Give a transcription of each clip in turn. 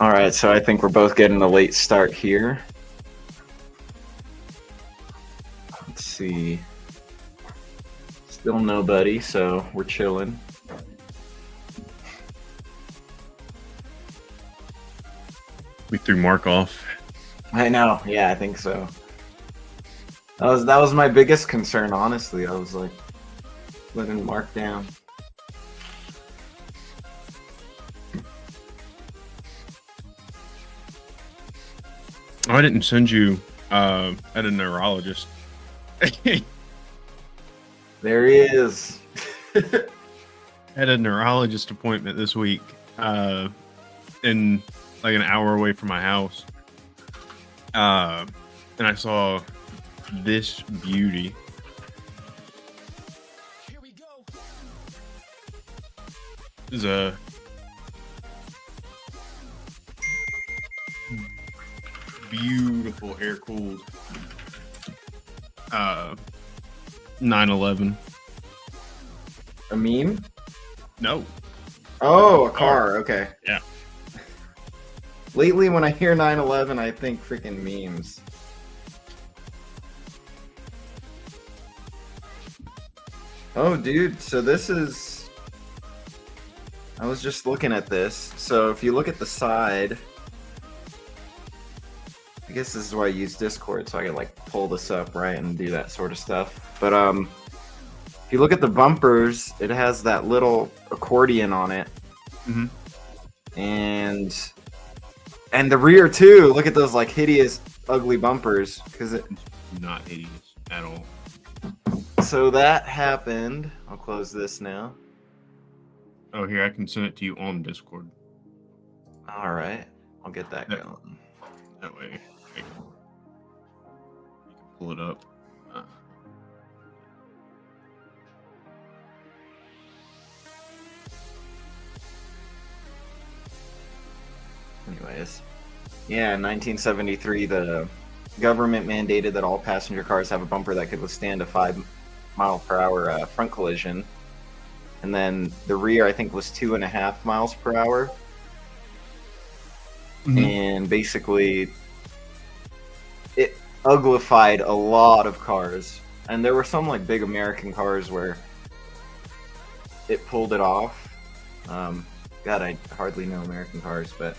All right, so I think we're both getting a late start here. Let's see. Still nobody, so we're chilling. We threw Mark off. I know. Yeah, I think so. That was my biggest concern, honestly. I was like letting Mark down. Oh, I didn't send you at a neurologist. There he is. Had a neurologist appointment this week, in like an hour away from my house. And I saw this beauty. This is a beautiful air cooled 911. A meme? No. Oh, a car. Okay. Yeah. Lately, when I hear 911, I think freaking memes. Oh, dude. So this is. I was just looking at this. So if you look at the side, I guess this is why I use Discord, so I can like pull this up, right, and do that sort of stuff. But if you look at the bumpers, it has that little accordion on it, and the rear too. Look at those like hideous, ugly bumpers, because it. Not hideous at all. So that happened. I'll close this now. Oh, here, I can send it to you on Discord. All right, I'll get that going. That way, you can pull it up. Anyways, yeah, in 1973, the government mandated that all passenger cars have a bumper that could withstand a 5-mile-per-hour front collision. And then the rear, I think, was 2.5 miles per hour. And basically, it uglified a lot of cars. And there were some like big American cars where it pulled it off. God, I hardly know American cars, but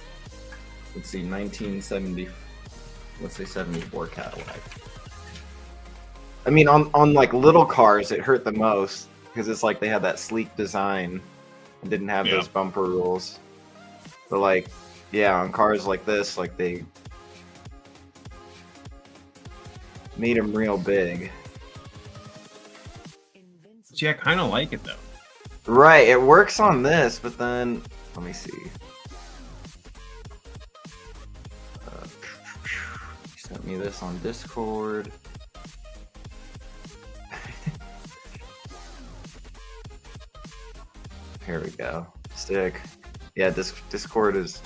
let's see, 1970, let's say 74 Cadillac. I mean, on like little cars, it hurt the most because it's like they had that sleek design and didn't have those bumper rules. But like, yeah, on cars like this, like they made them real big. See, I kind of like it though. Right, it works on this, but then let me see. You sent me this on Discord. Here we go. Stick. Yeah, Discord is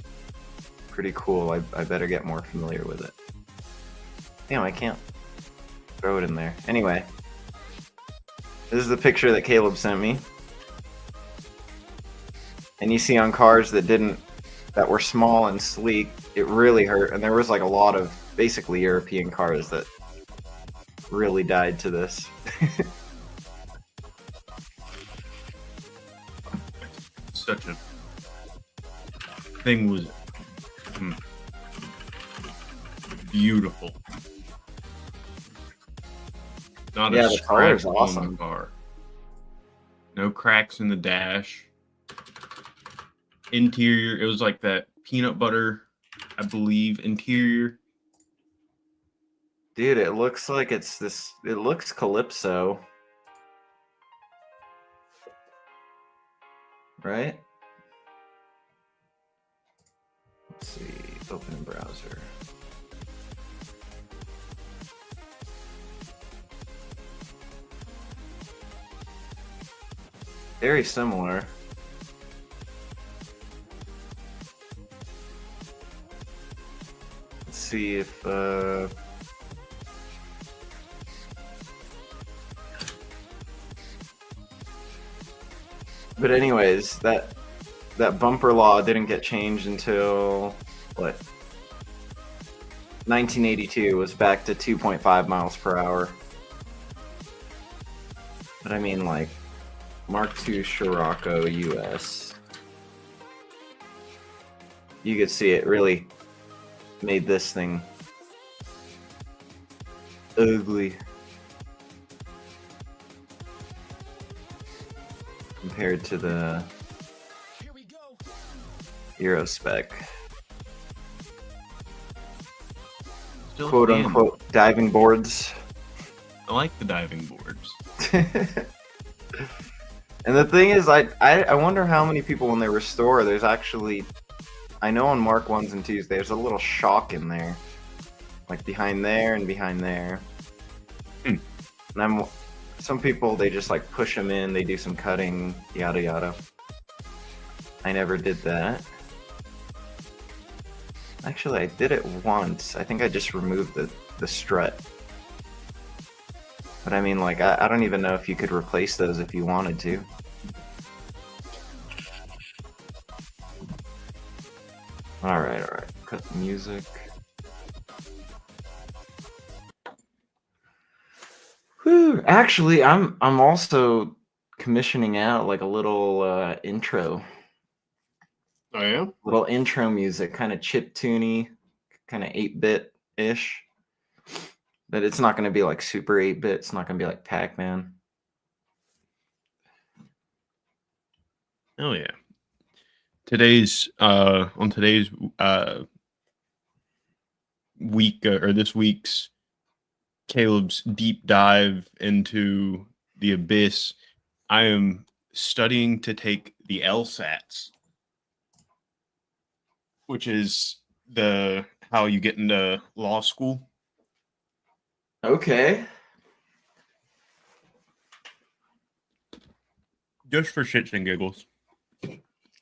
pretty cool. I better get more familiar with it. Damn, I can't throw it in there. Anyway, this is the picture that Caleb sent me. And you see on cars that were small and sleek, it really hurt. And there was like a lot of basically European cars that really died to this. Such a thing was beautiful. Not Yeah, a the color is scratch awesome. on the car. No cracks in the dash. Interior, it was like that peanut butter, I believe, interior. Dude, it looks like it's this. It looks Calypso. Right? Let's see. Open browser. Very similar. Let's see if but anyways, that bumper law didn't get changed until what 1982 was back to 2.5 miles per hour. But I mean, like, Mark II Scirocco US. You could see it really made this thing ugly compared to the Euro spec. Still Quote can. unquote diving boards. I like the diving boards. And the thing is, I wonder how many people when they restore, there's actually, I know on Mark 1s and 2s, there's a little shock in there. Like behind there and behind there. Hmm. And some people, they just like push them in, they do some cutting, yada yada. I never did that. Actually, I did it once. I think I just removed the strut. But I mean, like, I don't even know if you could replace those if you wanted to. Alright. Cut the music. Whew. Actually, I'm also commissioning out like a little intro. Oh yeah? Little intro music, kind of chiptune-y, kind of 8-bit-ish. But it's not going to be like super 8-bit. It's not going to be like Pac-Man. Oh yeah. Today's on today's week or this week's Caleb's deep dive into the abyss, I am studying to take the LSATs, which is the how you get into law school. Okay. Just for shits and giggles.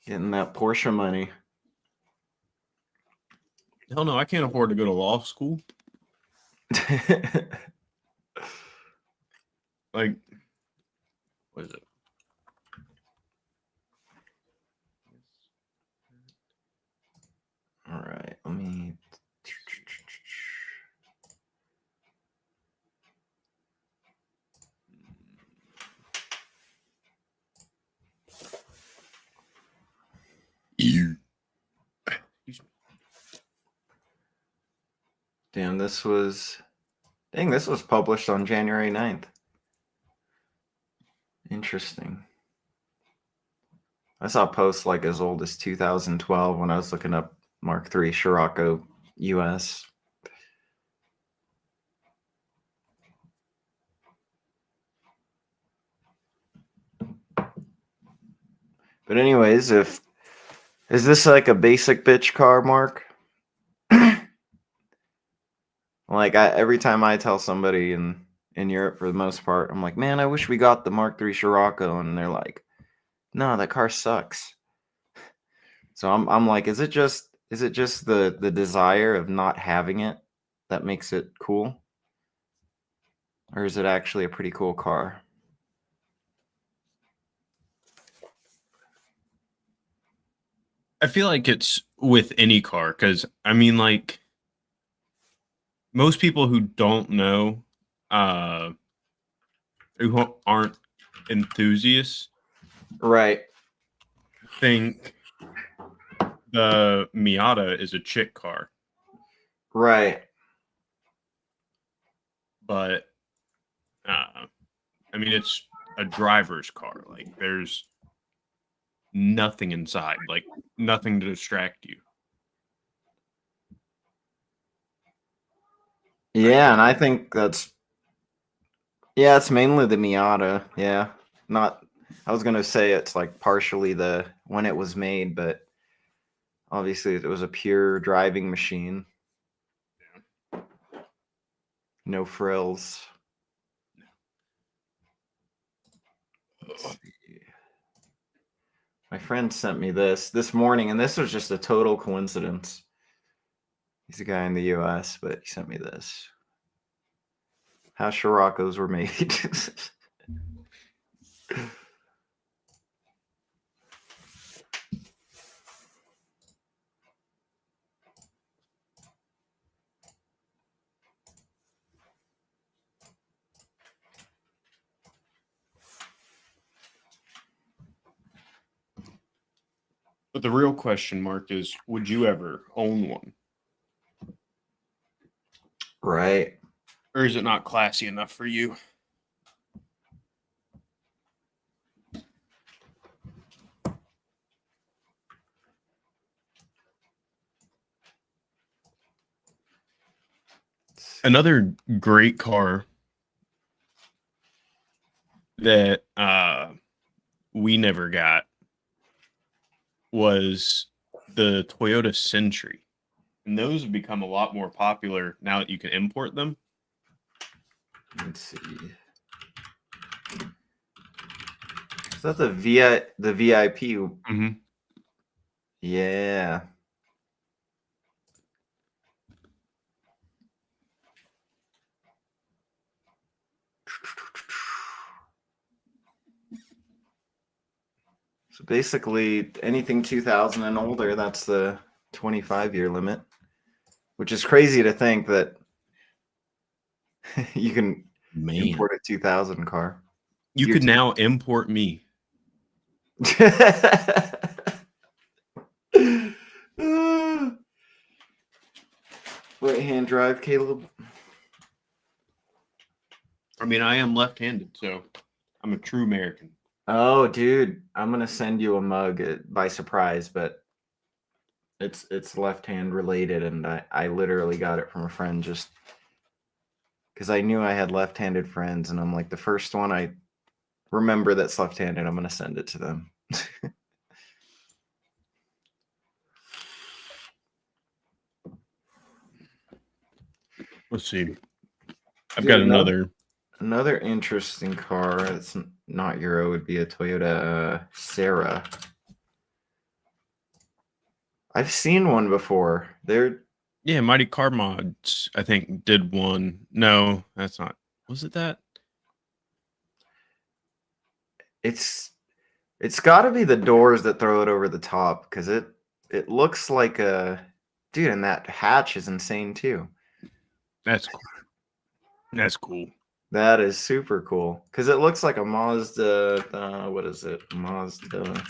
Getting that Porsche money. Hell no, I can't afford to go to law school. Like, what is it? All right, let me. Damn, this was published on January 9th. Interesting. I saw posts like as old as 2012 when I was looking up Mark III Scirocco US. But anyways, is this like a basic bitch car, Mark? Like every time I tell somebody in Europe, for the most part, I'm like, man, I wish we got the Mark III Scirocco, and they're like, no, that car sucks. So I'm like, is it just the desire of not having it that makes it cool, or is it actually a pretty cool car? I feel like it's with any car because I mean, like, most people who don't know, who aren't enthusiasts, Right. think the Miata is a chick car, Right. but I mean, it's a driver's car. Like, there's nothing inside, like nothing to distract you. Yeah, and I think it's mainly the Miata. Yeah. Not I was going to say it's like partially the when it was made, but obviously it was a pure driving machine. No frills. Let's see. My friend sent me this morning, and this was just a total coincidence. He's a guy in the US, but he sent me this. How Scirocco's were made. But the real question mark is, would you ever own one? Right. Or is it not classy enough for you? Another great car that we never got was the Toyota Century. And those have become a lot more popular now that you can import them. Let's see. Is that the VIP? Mm-hmm. Yeah. So basically, anything 2000 and older, that's the 25-year limit, which is crazy to think that you can import a 2000 car. You could now import me. Right-hand drive, Caleb. I mean, I am left-handed, so I'm a true American. Oh, dude, I'm gonna send you a mug by surprise, but it's left-hand related, and I literally got it from a friend just because I knew I had left-handed friends, and I'm like, the first one I remember that's left-handed, I'm gonna send it to them. Let's see. I've got another interesting car that's not Euro would be a Toyota Sarah. I've seen one before. Yeah, Mighty Car Mods, I think, did one. No, that's not. Was it that? It's got to be the doors that throw it over the top, because it looks like a dude, and that hatch is insane too. That's cool. That's cool. That is super cool, because it looks like a Mazda. What is it? Mazda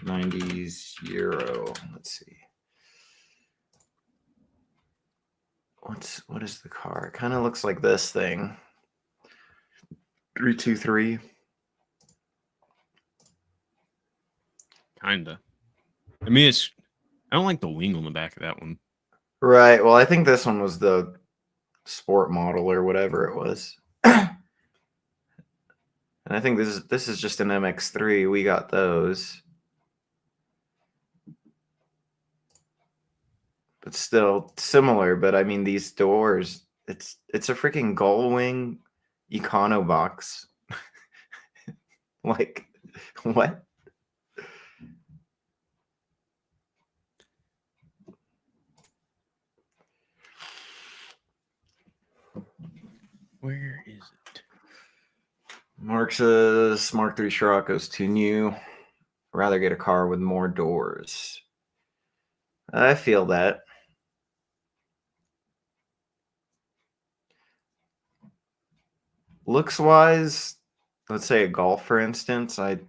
90s Euro. Let's see. What is the car? It kind of looks like this thing. 323. Kinda. I mean, I don't like the wing on the back of that one. Right. Well, I think this one was the sport model or whatever it was. And I think this is just an MX3. We got those. But still similar, but I mean these doors, it's a freaking gull wing econo box. Like what? Where is it? Mark says Mark III Scirocco's too new. Rather get a car with more doors. I feel that. Looks wise, let's say a Golf, for instance, I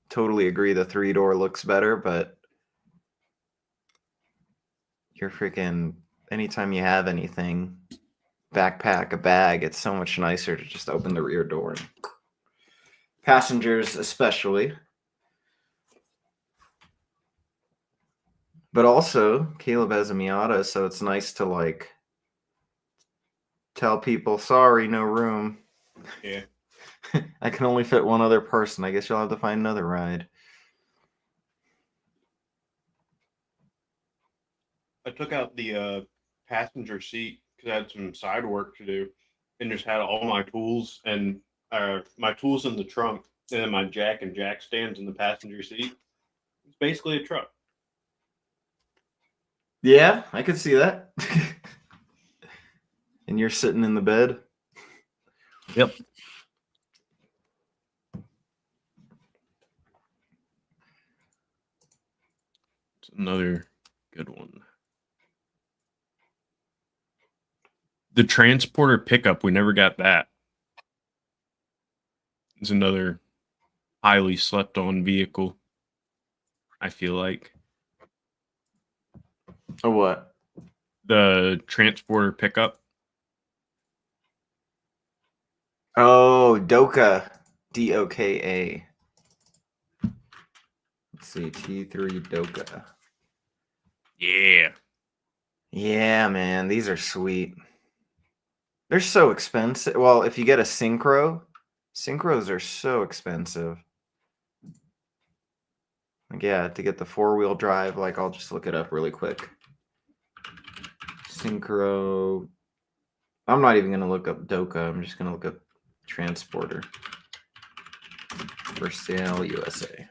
totally agree the 3-door looks better, but you're freaking, anytime you have anything, backpack, a bag, it's so much nicer to just open the rear door. Passengers especially. But also, Caleb has a Miata, so it's nice to like tell people, sorry, no room. Yeah. I can only fit one other person. I guess you'll have to find another ride. I took out the passenger seat because I had some side work to do, and just had all my tools and my tools in the trunk, and then my jack and jack stands in the passenger seat. It's basically a truck. Yeah, I could see that. And you're sitting in the bed. Yep. It's another good one. The transporter pickup, we never got that. It's another highly slept on vehicle. I feel like Or what? the transporter pickup. Oh, Doka. Doka. Let's see, T3 Doka. Yeah. Yeah, man, these are sweet. They're so expensive. Well, if you get a synchros are so expensive. Like, yeah, to get the 4-wheel drive, like, I'll just look it up really quick. Synchro. I'm not even gonna look up Doka. I'm just gonna look up transporter for sale USA.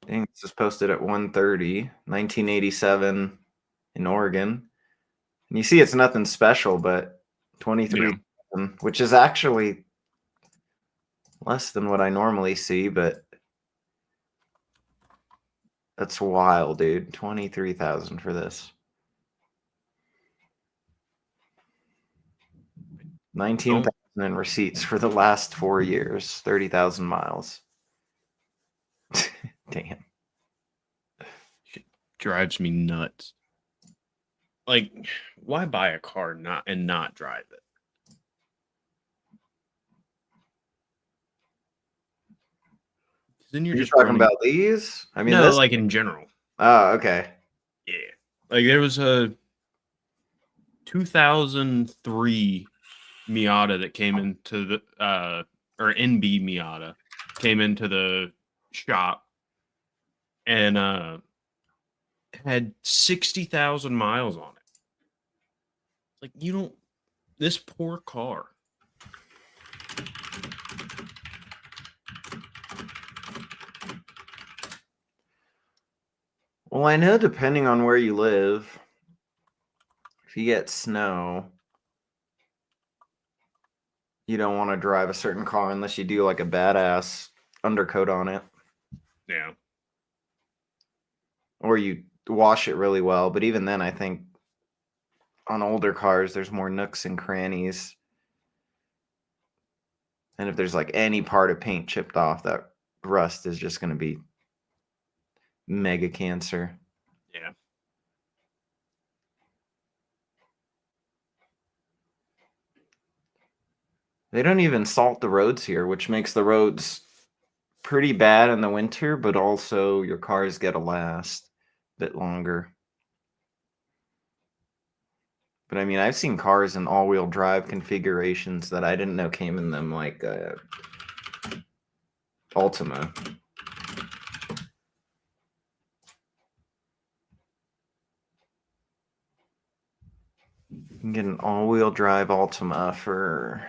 Dang, this is posted at 1:30, 1987 in Oregon. And you see it's nothing special, but 23,000, which is actually less than what I normally see, but that's wild, dude. 23,000 for this. 19,000 in receipts for the last 4 years, 30,000 miles. Damn. Drives me nuts. Like, why buy a car not drive it? Then you're Are you just talking running. about these? I mean, No, this. like in general. Oh, okay. Yeah. Like there was a 2003 Miata that came into the or NB Miata came into the shop and had 60,000 miles on it. Like you don't this poor car. Well, I know depending on where you live, if you get snow, you don't want to drive a certain car unless you do like a badass undercoat on it. Yeah. Or you wash it really well. But even then, I think on older cars, there's more nooks and crannies. And if there's like any part of paint chipped off, that rust is just going to be mega cancer. Yeah. They don't even salt the roads here, which makes the roads pretty bad in the winter, but also your cars get to last a bit longer. But I mean, I've seen cars in all-wheel drive configurations that I didn't know came in them, like Altima. You can get an all-wheel drive Altima for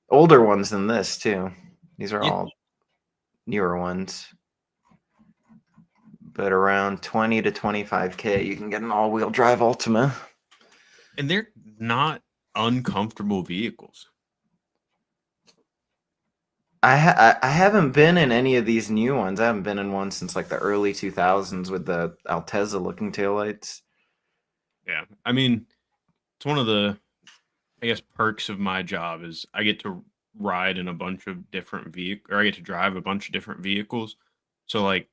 older ones than this too. These are all newer ones. But around 20 to 25K, you can get an all-wheel drive Altima. And they're not uncomfortable vehicles. I haven't been in any of these new ones. I haven't been in one since like the early 2000s with the Altezza looking taillights. Yeah. I mean, it's one of the, I guess, perks of my job is I get to ride in a bunch of different vehicles, or I get to drive a bunch of different vehicles. So, like,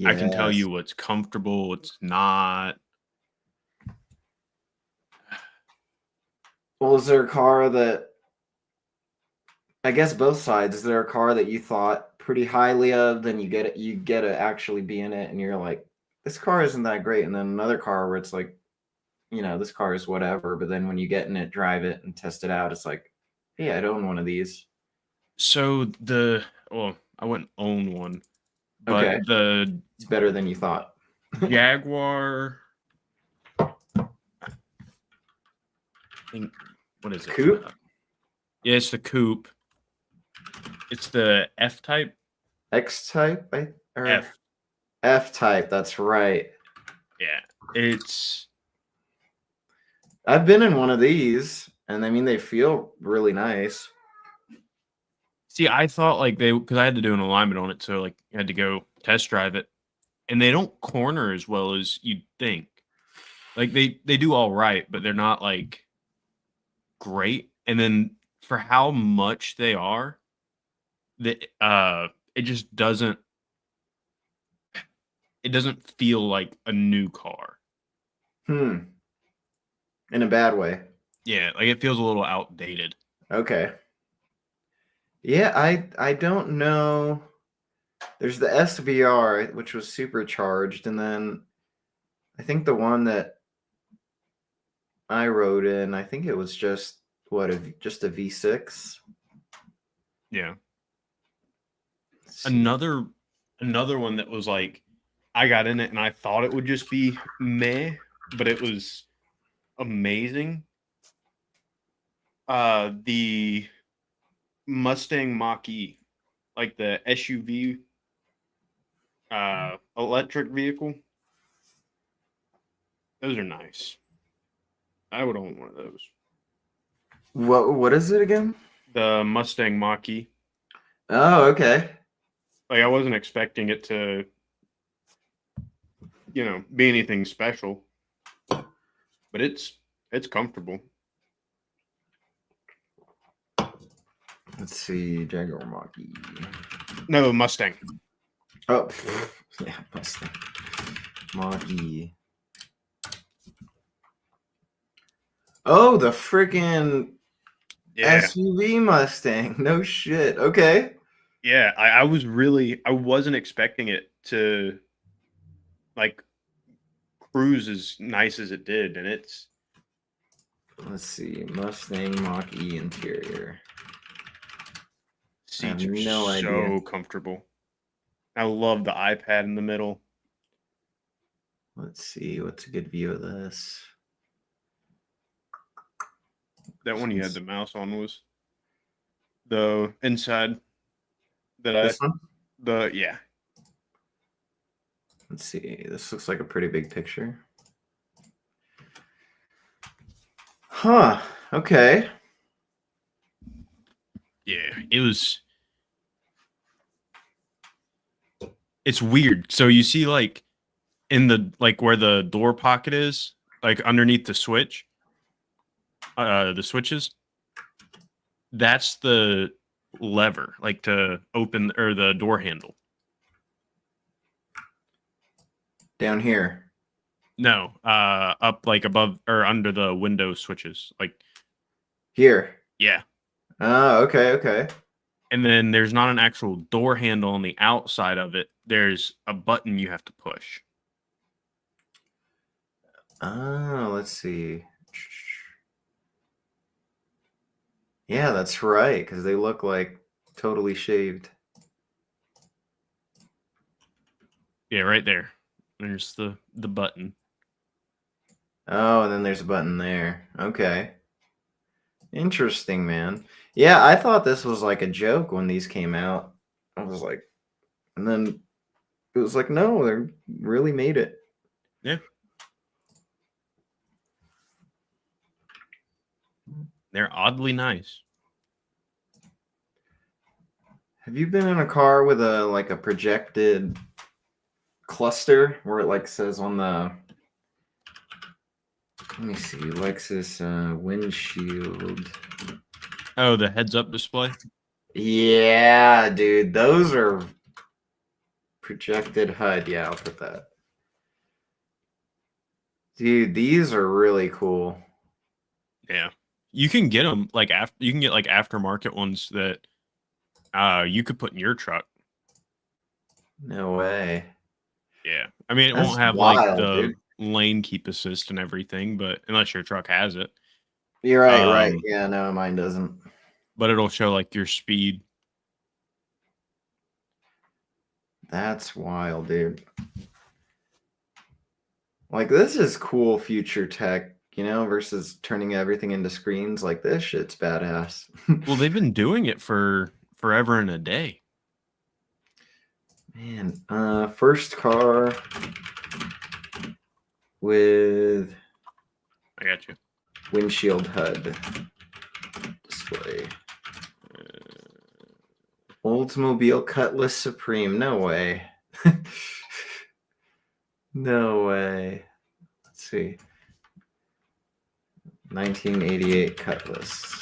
I can tell you what's comfortable, what's not. Well, is there a car that, I guess both sides, is there a car that you thought pretty highly of, then you get to actually be in it and you're like, this car isn't that great, and then another car where it's like, this car is whatever, but then when you get in it, drive it and test it out, it's like, hey, I'd own one of these. So I wouldn't own one, but Okay. the It's better than you thought. Jaguar, I think, what is it? Coupe? Yeah, it's the coupe. It's the F type. X type? F. F type, that's right. Yeah, I've been in one of these, and I mean, they feel really nice. See, I thought like because I had to do an alignment on it, so like I had to go test drive it, and they don't corner as well as you'd think. Like they do all right, but they're not like great. And then for how much they are, it just doesn't feel like a new car. In a bad way. Yeah, like it feels a little outdated. Okay. Yeah, I don't know. There's the SVR, which was supercharged, and then I think the one that I rode in, I think it was just just a V6. Yeah. Let's see. Another one that was like I got in it and I thought it would just be meh, but it was amazing. The Mustang Mach-E, like the SUV electric vehicle. Those are nice. I would own one of those. What is it again? The Mustang Mach-E. Oh, okay. Like I wasn't expecting it to, be anything special, but it's comfortable. Let's see, Jaguar Mach-E. No, Mustang. Oh, yeah, Mustang. Mach-E. Oh, the freaking SUV Mustang. No shit. Okay. Yeah, I wasn't expecting it to like cruise as nice as it did, and it's. Let's see, Mustang Mach-E interior. Seats are so comfortable. I love the iPad in the middle. Let's see, what's a good view of this? That one you had the mouse on was the inside. This one? Yeah. Let's see. This looks like a pretty big picture. Huh. Okay. Yeah, it's weird. So you see like in the where the door pocket is, like underneath the switches, that's the lever, like to open or the door handle. Down here. No, up like above or under the window switches, like here. Yeah. Oh, okay. And then there's not an actual door handle on the outside of it. There's a button you have to push. Oh, let's see. Yeah, that's right, because they look like totally shaved. Yeah, right there. There's the button. Oh, and then there's a button there. Okay. Interesting, man. Yeah, I thought this was like a joke when these came out. I was like, and then it was like, no, they really made it. Yeah. They're oddly nice. Have you been in a car with a projected cluster where it like says on the, let me see, Lexus windshield. Oh, the heads-up display? Yeah, dude, those are projected HUD. Yeah, I'll put that. Dude, these are really cool. Yeah. You can get them you can get like aftermarket ones that you could put in your truck. No way. Yeah. I mean, it won't have like the lane keep assist and everything, but unless your truck has it. You're right, right. Yeah, no, mine doesn't. But it'll show like your speed. That's wild, dude. Like, this is cool future tech, versus turning everything into screens. Like, this shit's badass. Well, they've been doing it for forever and a day. Man, first car with... I got you. Windshield HUD display. Oldsmobile Cutlass Supreme. No way. No way. Let's see. 1988 Cutlass.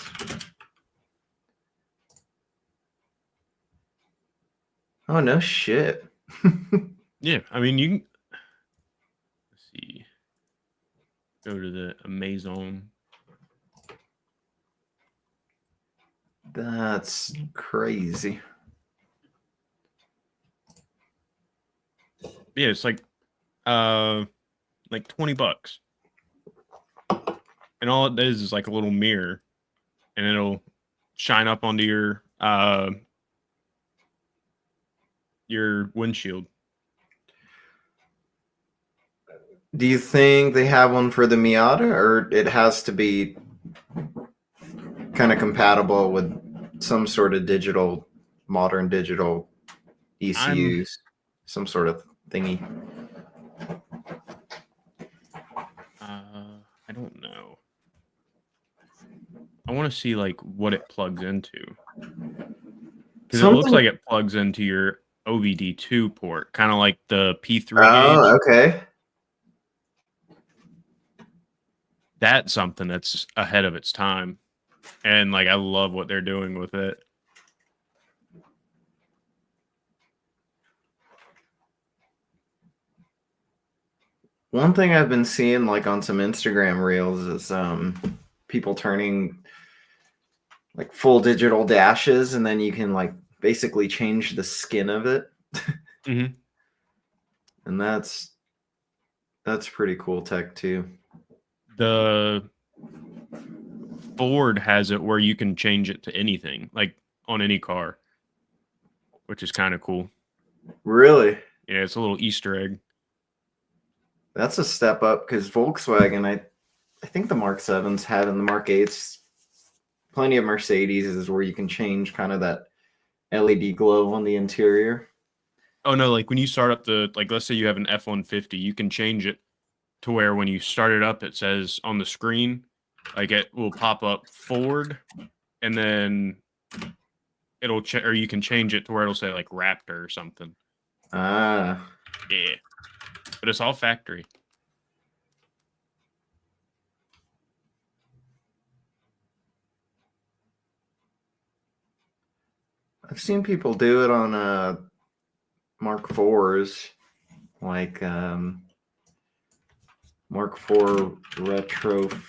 Oh, no shit. Yeah, I mean, you can let's see. Go to the Amazon. That's crazy. Yeah, it's like $20. And all it does is like a little mirror and it'll shine up onto your windshield. Do you think they have one for the Miata, or it has to be kind of compatible with some sort of modern digital ECUs, some sort of thingy? I don't know. I want to see like what it plugs into. Because it looks Something- like it plugs into your OBD2 port, kind of like the P3 Oh, gauge. okay. That's something that's ahead of its time. And like I love what they're doing with it. One thing I've been seeing like on some Instagram reels is people turning like full digital dashes, and then you can like basically change the skin of it. Mhm. And that's pretty cool tech too. The Ford has it where you can change it to anything, like on any car, which is kind of cool. Really? Yeah, it's a little Easter egg. That's a step up, because Volkswagen, I think the Mark 7s had, and the Mark 8s, plenty of Mercedes is where you can change kind of that LED glow on the interior. Oh no, like when you start up let's say you have an F-150, you can change it to where when you start it up, it says on the screen, like it will pop up Ford, and then it'll or you can change it to where it'll say like Raptor or something. Ah. Yeah, but it's all factory. I've seen people do it on Mark 4s, like Mark 4 retrofit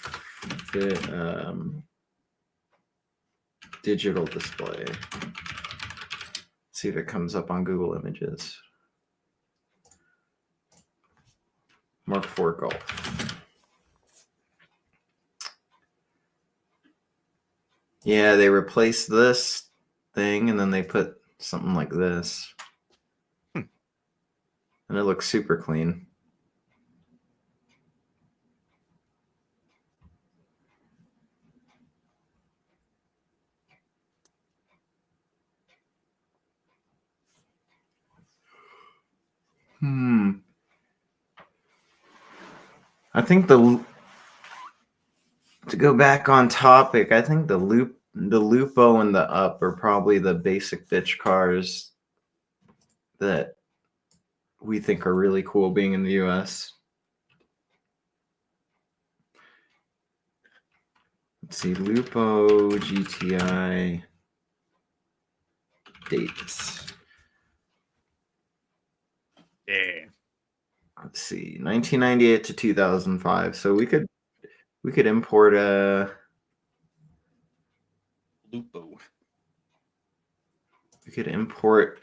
digital display. See if it comes up on Google Images. Mark 4 Golf. Yeah, they replaced this thing and then they put something like this. And it looks super clean. I think to go back on topic, I think the Lupo and the Up are probably the basic bitch cars that we think are really cool being in the US. Let's see, Lupo GTI dates. Yeah. Let's see, 1998 to 2005. So we could import a Lupo. We could import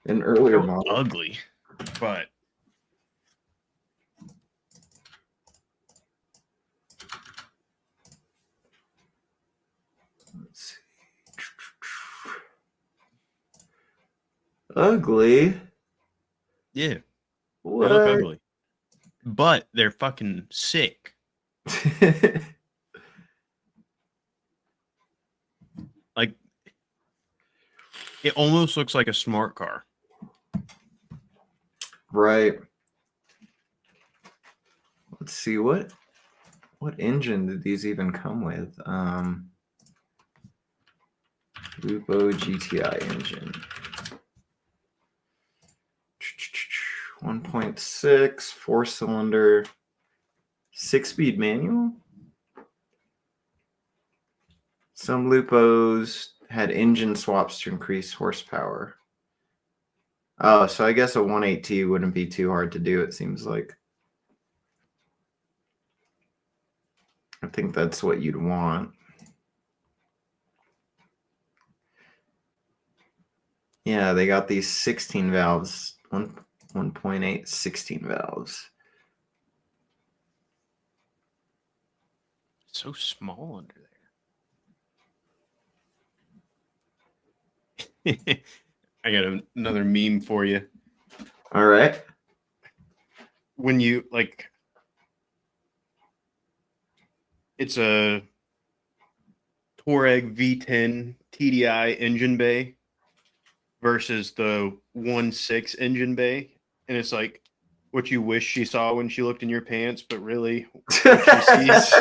an earlier They're model. ugly, but Let's see. Ugly. yeah, they What? look ugly. But they're fucking sick. Like it almost looks like a smart car. Right. Let's see, what engine did these even come with? Lupo GTI engine. 1.6, 4-cylinder, 6-speed manual. Some Lupos had engine swaps to increase horsepower. Oh, so I guess a 1.8T wouldn't be too hard to do, it seems like. I think that's what you'd want. Yeah, they got these 16 valves, 1.8, 16 valves. So small under there. I got another meme for you. All right. When you it's a Touareg V10 TDI engine bay versus the 1.6 engine bay, and it's like what you wish she saw when she looked in your pants, but really what she sees.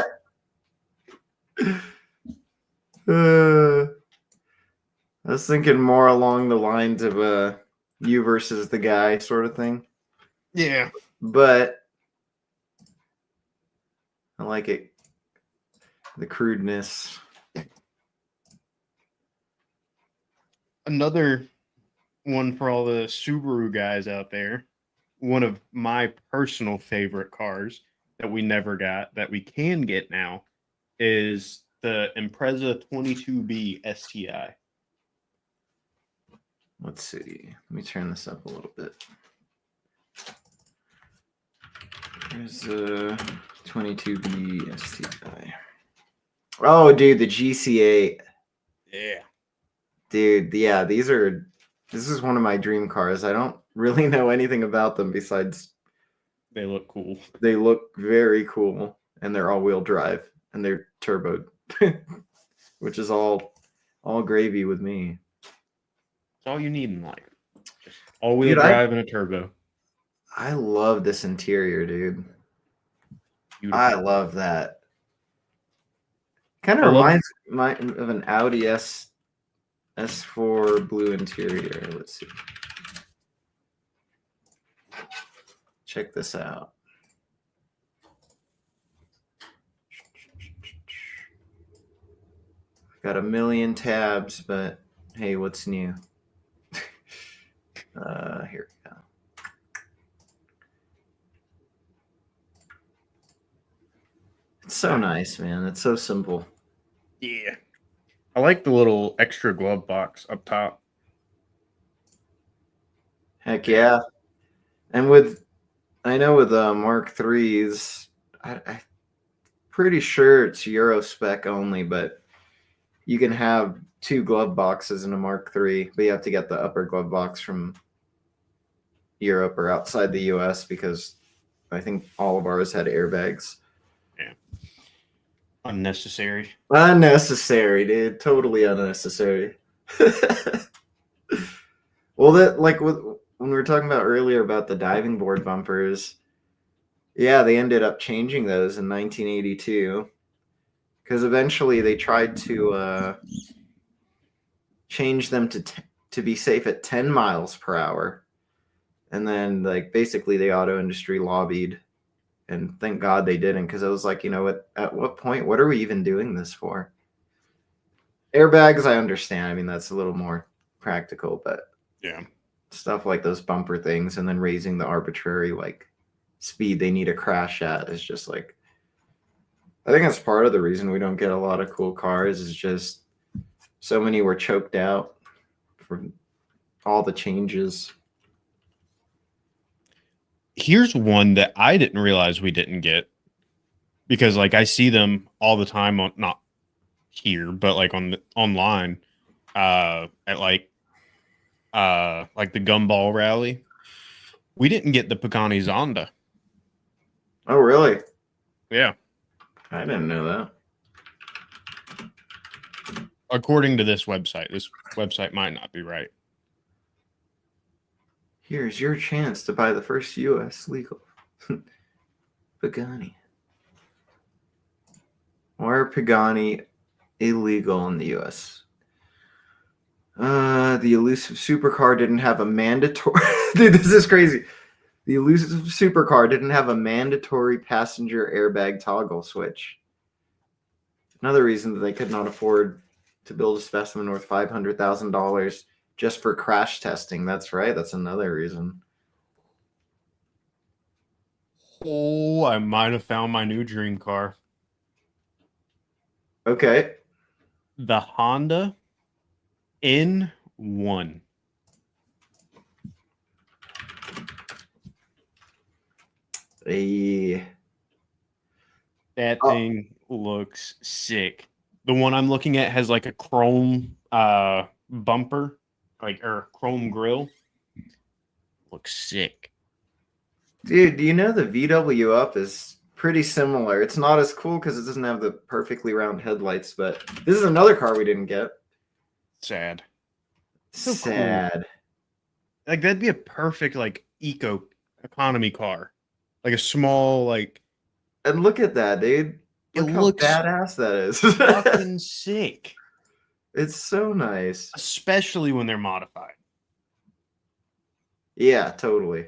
I was thinking more along the lines of you versus the guy sort of thing. Yeah. But I like it. The crudeness. Another one for all the Subaru guys out there. One of my personal favorite cars that we never got that we can get now is the Impreza 22B STI. Let's see. Let me turn this up a little bit. There's a 22B STI. Oh, dude, the GC8. Yeah. Dude, yeah, this is one of my dream cars. I don't really know anything about them besides They look cool. they look very cool and they're all-wheel drive and they're turboed, which is all gravy with me. It's all you need in life. Just all-wheel Dude, drive and a turbo. I love this interior, dude. Beautiful. I love that. Kind I of love- reminds me of an Audi S4 blue interior. Let's see. Check this out. Got a million tabs, but hey, what's new? Here we go. It's so nice, man. It's so simple. Yeah. I like the little extra glove box up top. Heck yeah. And I know with Mark IIIs, I'm pretty sure it's Euro spec only, but you can have 2 glove boxes in a Mark III, but you have to get the upper glove box from Europe or outside the US because I think all of ours had airbags. Unnecessary. Unnecessary, dude. Totally unnecessary. Well, that when we were talking about earlier about the diving board bumpers, yeah, they ended up changing those in 1982 because eventually they tried to change them to be safe at 10 miles per hour, and then basically the auto industry lobbied. And thank God they didn't, because I was like, at what point, what are we even doing this for? Airbags, I understand. I mean, that's a little more practical, but Yeah. stuff like those bumper things and then raising the arbitrary speed they need to crash at is just I think that's part of the reason we don't get a lot of cool cars is just so many were choked out from all the changes. Here's one that I didn't realize we didn't get because I see them all the time on not here, but online at the Gumball rally. We didn't get the Pagani Zonda. Oh, really? Yeah. I didn't know that. According to this website might not be right. Here's your chance to buy the first U.S. legal Pagani. Why are Pagani illegal in the U.S.? The elusive supercar didn't have a mandatory. Dude, this is crazy. The elusive supercar didn't have a mandatory passenger airbag toggle switch. Another reason that they could not afford to build a specimen worth $500,000 just for crash testing. That's right. That's another reason. Oh, I might have found my new dream car. Okay. The Honda N1. A That Oh. thing looks sick. The one I'm looking at has like a chrome bumper, like or chrome grill. Looks sick. Dude, do you know the VW Up is pretty similar? It's not as cool because it doesn't have the perfectly round headlights, but this is another car we didn't get. Sad. So cool. Sad. Like that'd be a perfect like eco economy car. Like a small like And look at that, dude. It Look how looks badass that is. fucking sick. It's so nice. Especially when they're modified. Yeah, totally.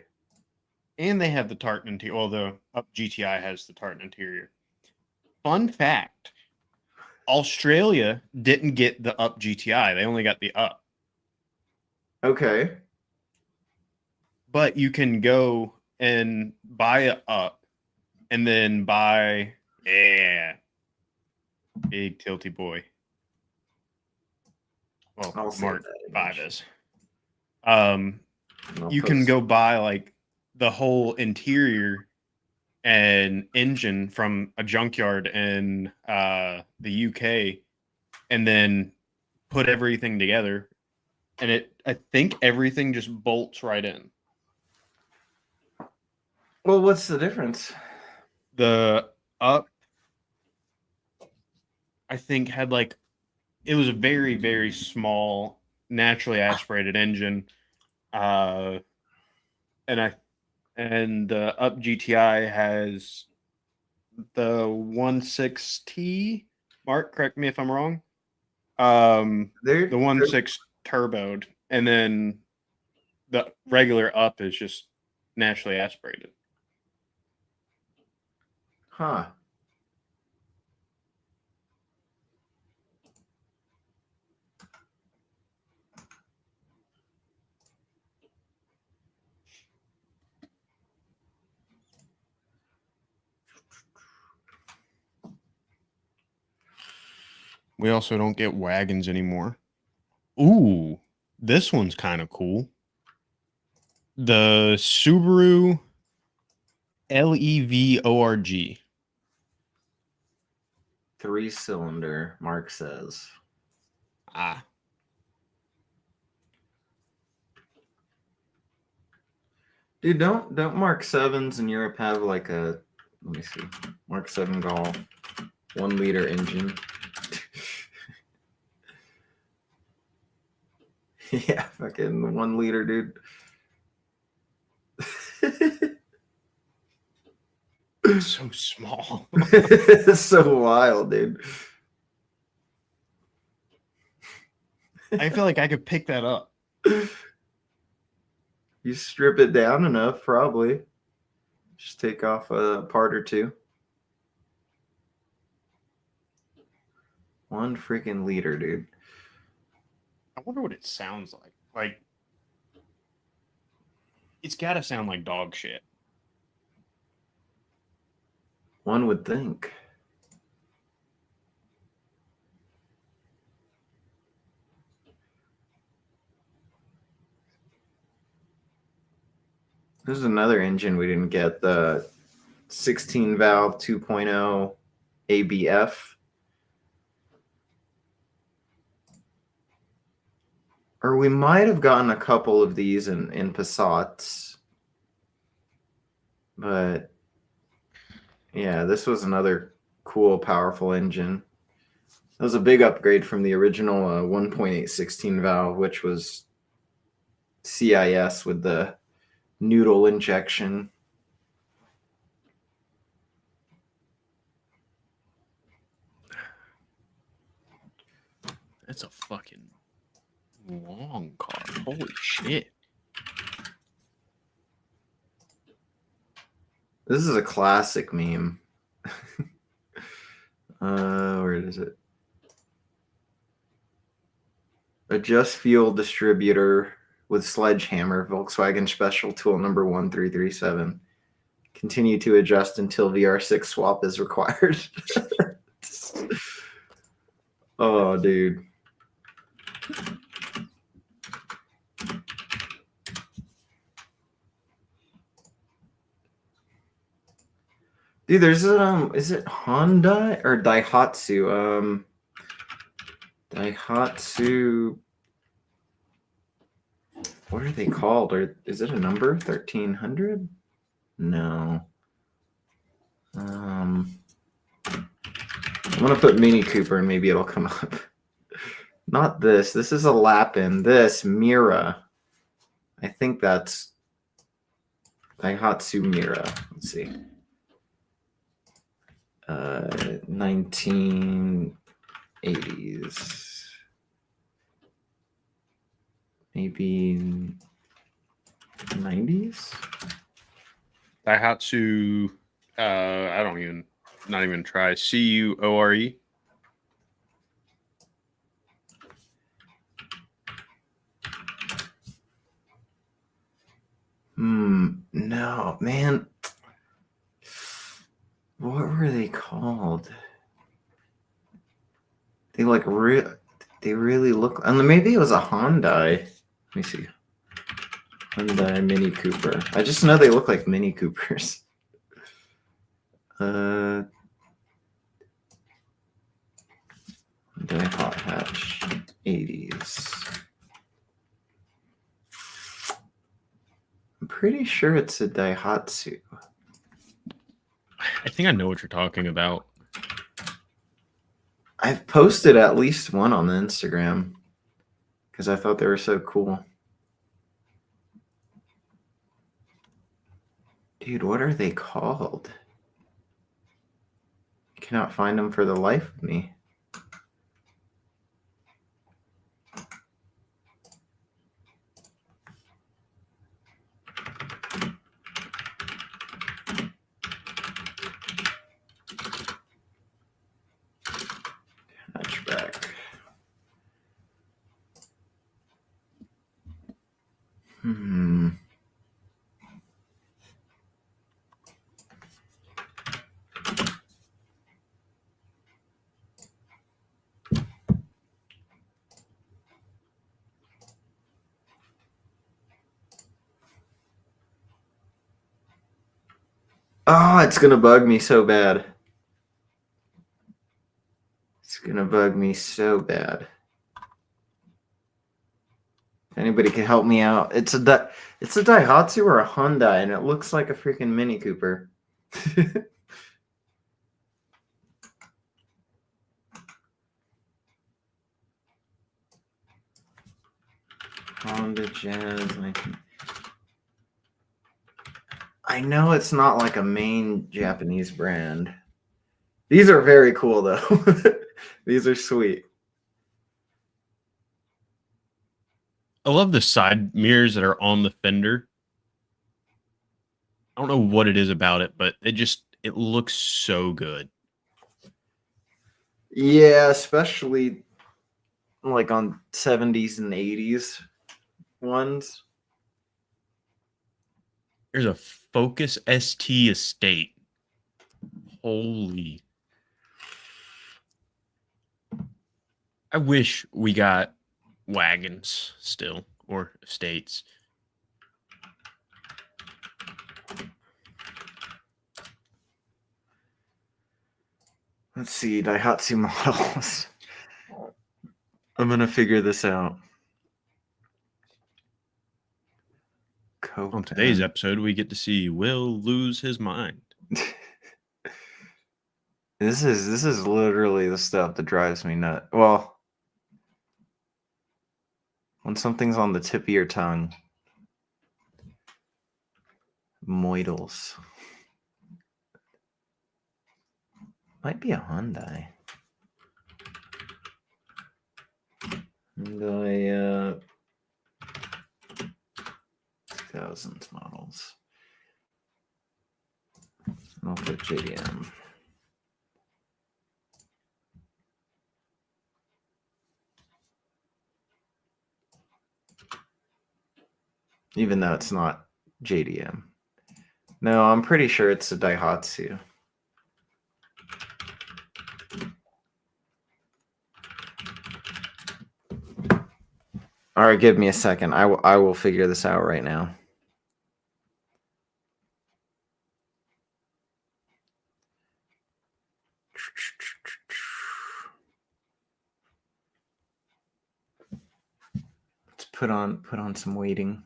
And they have the tartan interior. Well, the Up GTI has the tartan interior. Fun fact: Australia didn't get the Up GTI; they only got the Up. Okay. But you can go and buy a Up, and then buy big tilty boy. Well, I'll save Mark that 5 image. is. And I'll You can post- go buy like the whole interior and engine from a junkyard in the UK, and then put everything together, and I think everything just bolts right in. Well, what's the difference? The Up, I think, had like it was a very very small naturally aspirated engine, and the Up GTI has the 1.6T. Mark, correct me if I'm wrong. They're, The 1.6 turboed, and then the regular Up is just naturally aspirated. huh. We also don't get wagons anymore. Ooh, this one's kind of cool. The Subaru LEV-ORG. 3-cylinder, Mark says. Ah, Dude, don't Mark 7s in Europe have like a, let me see, Mark 7 Golf 1 liter engine? Yeah, fucking 1 liter, dude. so small. It's so wild, dude. I feel like I could pick that up. You strip it down enough, probably. Just take off a part or two. 1 freaking liter, dude. I wonder what it sounds like. Like, it's got to sound like dog shit. One would think. There's another engine we didn't get, the 16 valve 2.0 ABF. Or we might have gotten a couple of these in Passats. But yeah, this was another cool, powerful engine. That was a big upgrade from the original 1.8 16 valve, which was CIS with the noodle injection. That's a fucking Long car. Holy shit. This is a classic meme. Where is it? Adjust fuel distributor with sledgehammer, Volkswagen special tool number 1337. Continue to adjust until VR6 swap is required. Oh, dude. Dude, there's is it Honda or Daihatsu? Daihatsu. What are they called? Or is it a number? 1300? No. I'm gonna put Mini Cooper and maybe it'll come up. Not this. This is a Lapin. This Mira. I think that's Daihatsu Mira. Let's see. 1980s. Maybe 90s? Daihatsu, I don't even, not even try. CUORE. No, man. What were they called? They like they really look, and maybe it was a Hyundai. Let me see. Hyundai Mini Cooper. I just know they look like Mini Coopers. Hyundai Hot Hatch 80s. I'm pretty sure it's a Daihatsu. I think I know what you're talking about. I've posted at least one on the Instagram because I thought they were so cool. Dude, what are they called? I cannot find them for the life of me. Hatchback. Oh, it's gonna bug me so bad. It's gonna bug me so bad. If anybody can help me out. It's a Daihatsu or a Hyundai, and it looks like a freaking Mini Cooper. Honda Jazz 19. I know it's not like a main Japanese brand. These are very cool though. These are sweet. I love the side mirrors that are on the fender. I don't know what it is about it, but it looks so good. Yeah, especially like on 70s and 80s ones. There's a Focus ST Estate. Holy. I wish we got wagons still, or estates. Let's see, Daihatsu models. I'm gonna figure this out. On today's episode, we get to see Will lose his mind. This is literally the stuff that drives me nuts. Well, when something's on the tip of your tongue. Moidals. Might be a Hyundai. Hyundai 2000s models. I'll put JDM. Even though it's not JDM. No, I'm pretty sure it's a Daihatsu. All right, give me a second. I will figure this out right now. Let's put on some waiting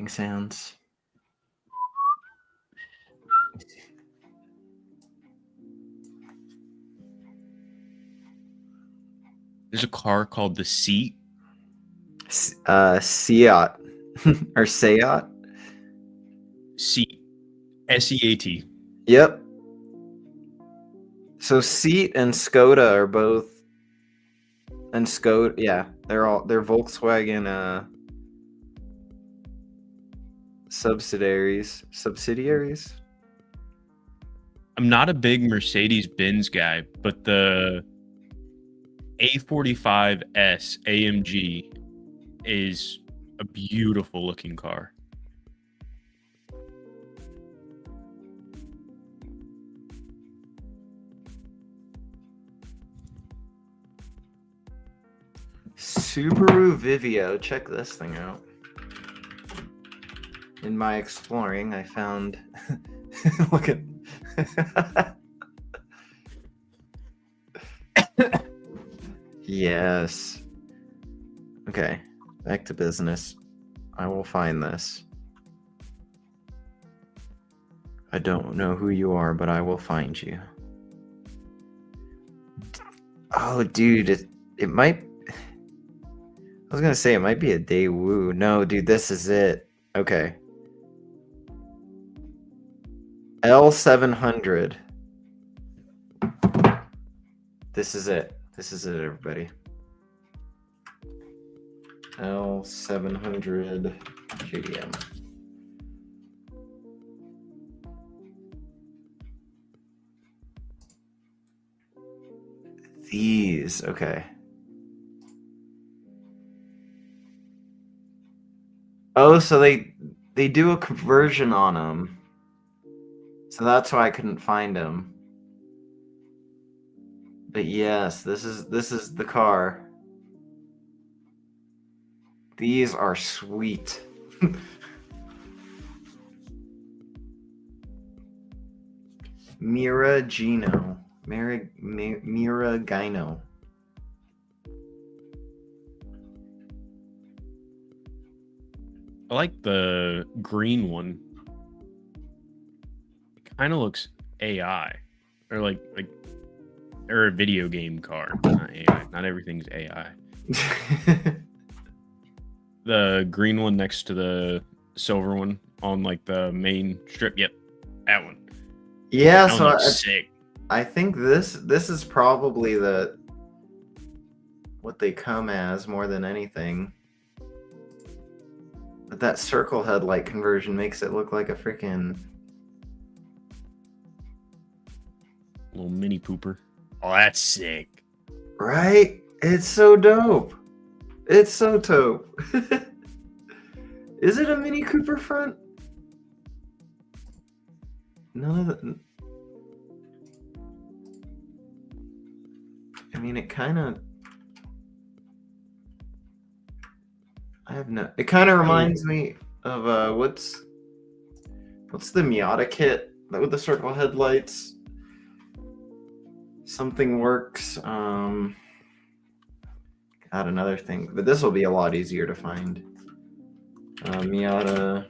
sounds. There's a car called the Seat. Seat or Seat. Seat. SEAT. Yep. So Seat and Skoda are both, and Skoda, yeah, they're Volkswagen subsidiaries. I'm not a big Mercedes-Benz guy, but the A45S AMG is a beautiful looking car. Subaru Vivio. Check this thing out. In my exploring, I found. Look at. Yes. Okay. Back to business. I will find this. I don't know who you are, but I will find you. Oh, dude, it might. I was gonna say it might be a Daewoo. No, dude, this is it. Okay. L700. This is it. This is it, everybody. L700 JDM. These, okay. Oh, so they do a conversion on them. So that's why I couldn't find them. But yes, this is the car. These are sweet. Miragino. Miragino. I like the green one. It kind of looks AI, or like or a video game car. Not AI. Not everything's AI. The green one next to the silver one on like the main strip. Yep, that one. Yeah, That so one looks sick. I think this is probably what they come as more than anything. But that circle headlight conversion makes it look like a freaking Little mini pooper. Oh, that's sick. right. It's so dope. It's so dope. Is it a Mini Cooper front? None of the. I mean, it kind of. I have no. It kind of reminds me of what's the Miata kit with the circle headlights? Something Works. God, another thing, but this will be a lot easier to find. Miata.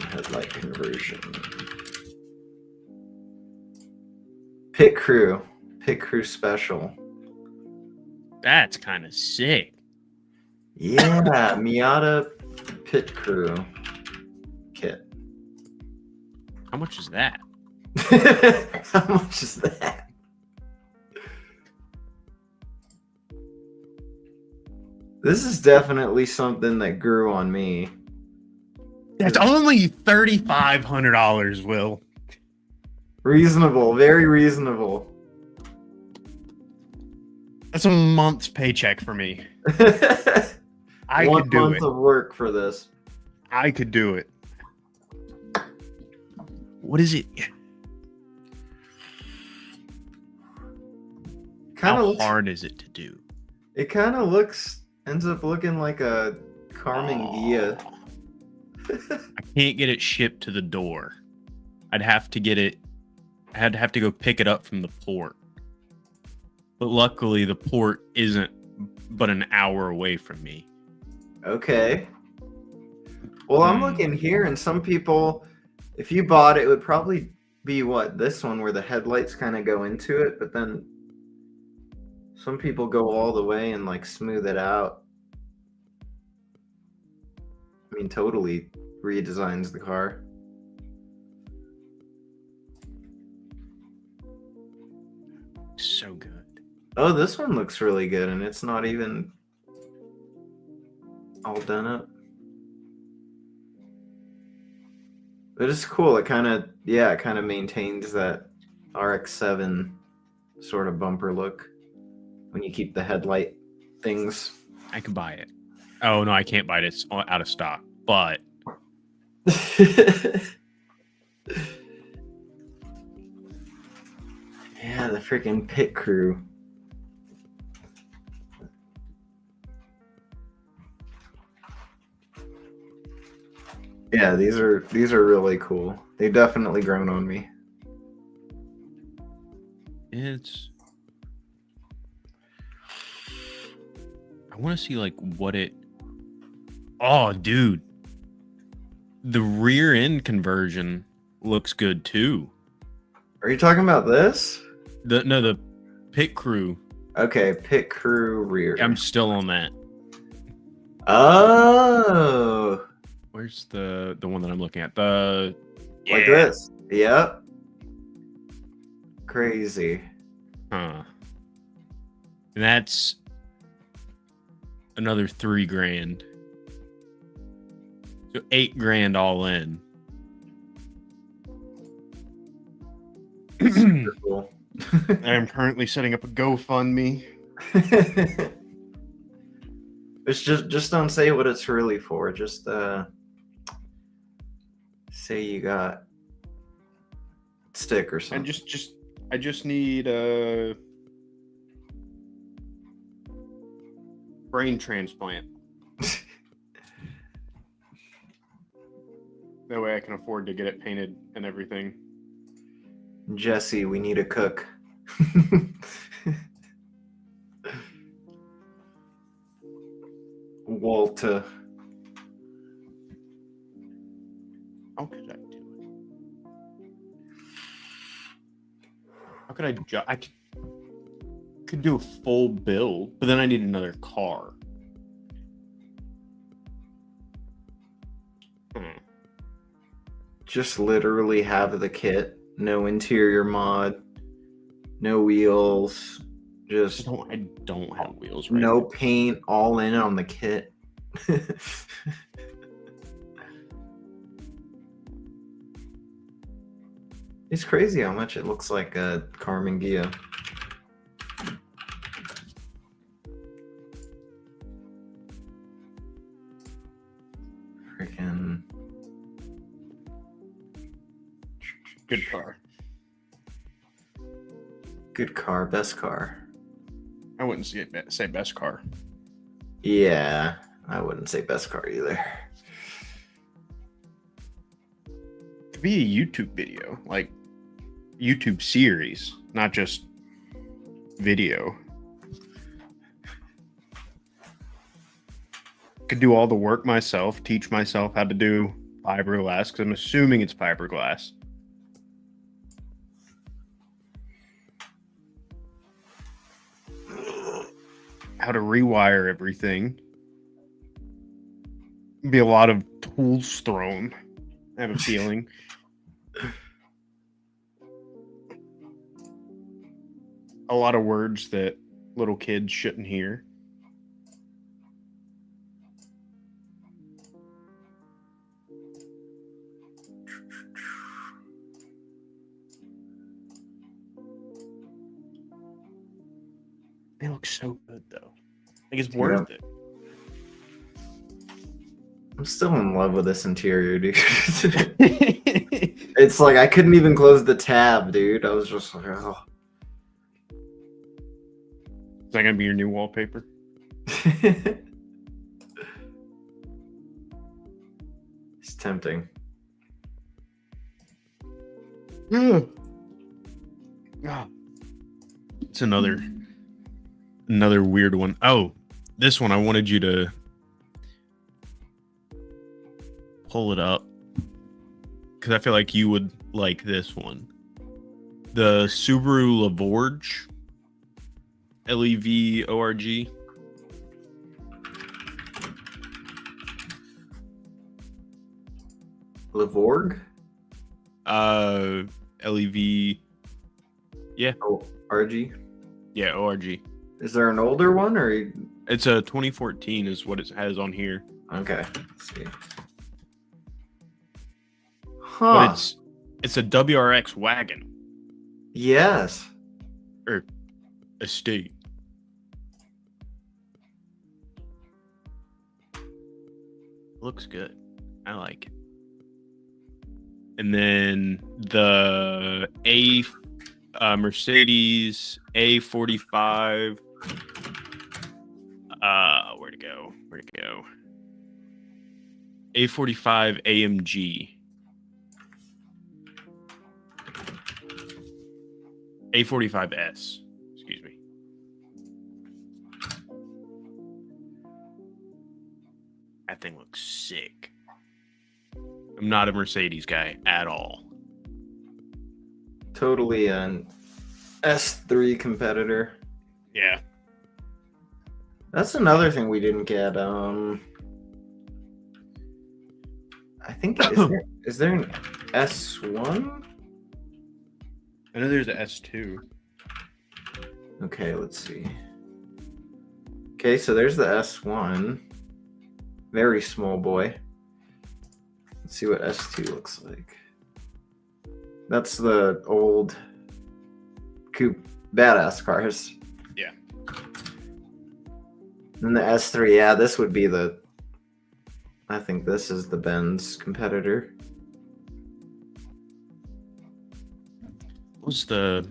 Headlight conversion. Pit Crew special. That's kind of sick. Yeah, Miata Pit Crew kit. How much is that? How much is that? This is definitely something that grew on me. That's only $3,500, Will. Reasonable, very reasonable. That's a month's paycheck for me. I One could do month it. of work for this. I could do it. What is it? Kind How of hard is it to do? It kind of ends up looking like a Carmen Gia. I can't get it shipped to the door. I'd have to go pick it up from the port. But luckily the port isn't but an hour away from me. Okay. Well, I'm looking here, and some people, if you bought it, it would probably be this one where the headlights kind of go into it, but then some people go all the way and like smooth it out. I mean, totally redesigns the car. So good. Oh, this one looks really good, and it's not even all done up. But it's cool. It kind of maintains that RX-7 sort of bumper look when you keep the headlight things. I could buy it. Oh no, I can't buy it. It's out of stock. But yeah, the freaking pit crew. Yeah, these are really cool. They've definitely grown on me. I want to see like what it. Oh, dude, the rear end conversion looks good too. Are you talking about this? The pit crew. Okay, pit crew rear. I'm still on that. Oh, Where's the one that I'm looking at? The like this. Yep. Crazy. Huh. And that's another $3,000. So $8,000 all in. Super cool. I am currently setting up a GoFundMe. It's just don't say what it's really for. Just say you got stick or something. And I just need a brain transplant. That way I can afford to get it painted and everything. Jesse, we need a cook. Walter. How could I do it? How could I could do a full build, but then I need another car. Just literally have the kit. No interior mod. No wheels. Just I don't have wheels right no now. paint. All in on the kit. It's crazy how much it looks like a Carmen Gia. Freaking Good car. good car, best car. I wouldn't say best car. Yeah, I wouldn't say best car either. Could be a YouTube video, like YouTube series, not just video. Could do all the work myself, teach myself how to do fiberglass, because I'm assuming it's fiberglass. How to rewire everything. Be a lot of tools thrown, I have a feeling. a lot of words that little kids shouldn't hear. They look so good, though. I think it's worth it. I'm still in love with this interior, dude. It's like I couldn't even close the tab, dude. I was just like, oh. Is that gonna be your new wallpaper? It's tempting. Ah. It's another weird one. Oh, this one I wanted you to pull it up because I feel like you would like this one. The Subaru Levorg, Levorg. Levorg? Lev. Yeah. Oh, RG? Yeah, ORG. Is there an older one or? It's a 2014 is what it has on here. Okay, let's see. But Huh. it's a WRX wagon Yes. or estate. Looks good. I like it. And then the Mercedes A45. Where'd it go? A45 AMG. A45S. Excuse me. That thing looks sick. I'm not a Mercedes guy at all. Totally an S3 competitor. Yeah. That's another thing we didn't get. I think is there an S1? I know there's an S2. Okay, let's see. Okay, so there's the S1. Very small boy. Let's see what S2 looks like. That's the old coupe badass cars. Yeah. And the S3, yeah, this would be the. I think this is the Benz competitor. What's the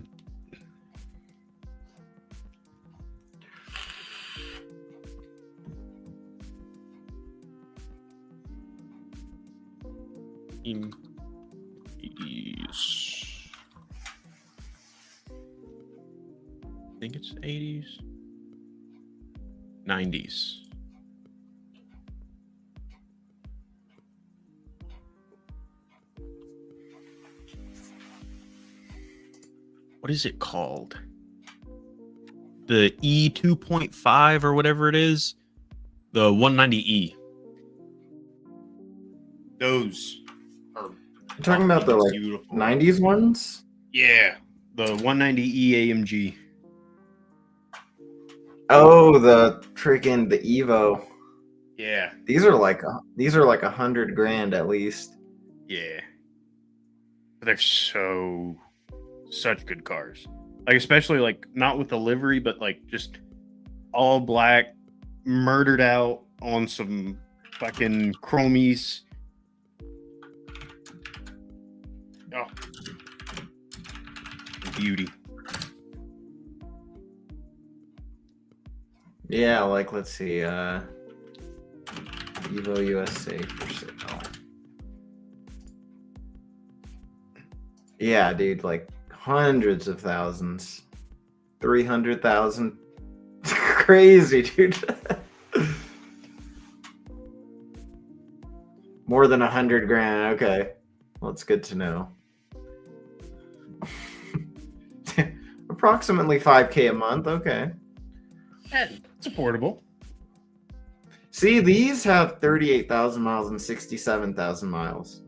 I think it's 80s, 90s. What is it called? The E2.5 or whatever it is. The 190E. Those are You're talking about the like beautiful. 90s ones? Yeah, the 190E AMG. Oh, the freaking the Evo. Yeah, These are like $100,000 at least. yeah. They're such good cars. Like especially like not with the livery, but like just all black, murdered out on some fucking chromies. Oh, beauty. Yeah, like let's see, Evo USA for sale. Yeah, dude, like hundreds of thousands. 300,000. Crazy, dude. More than $100,000. Okay. Well, it's good to know. Approximately $5,000 a month. Okay. It's affordable. See, these have 38,000 miles and 67,000 miles.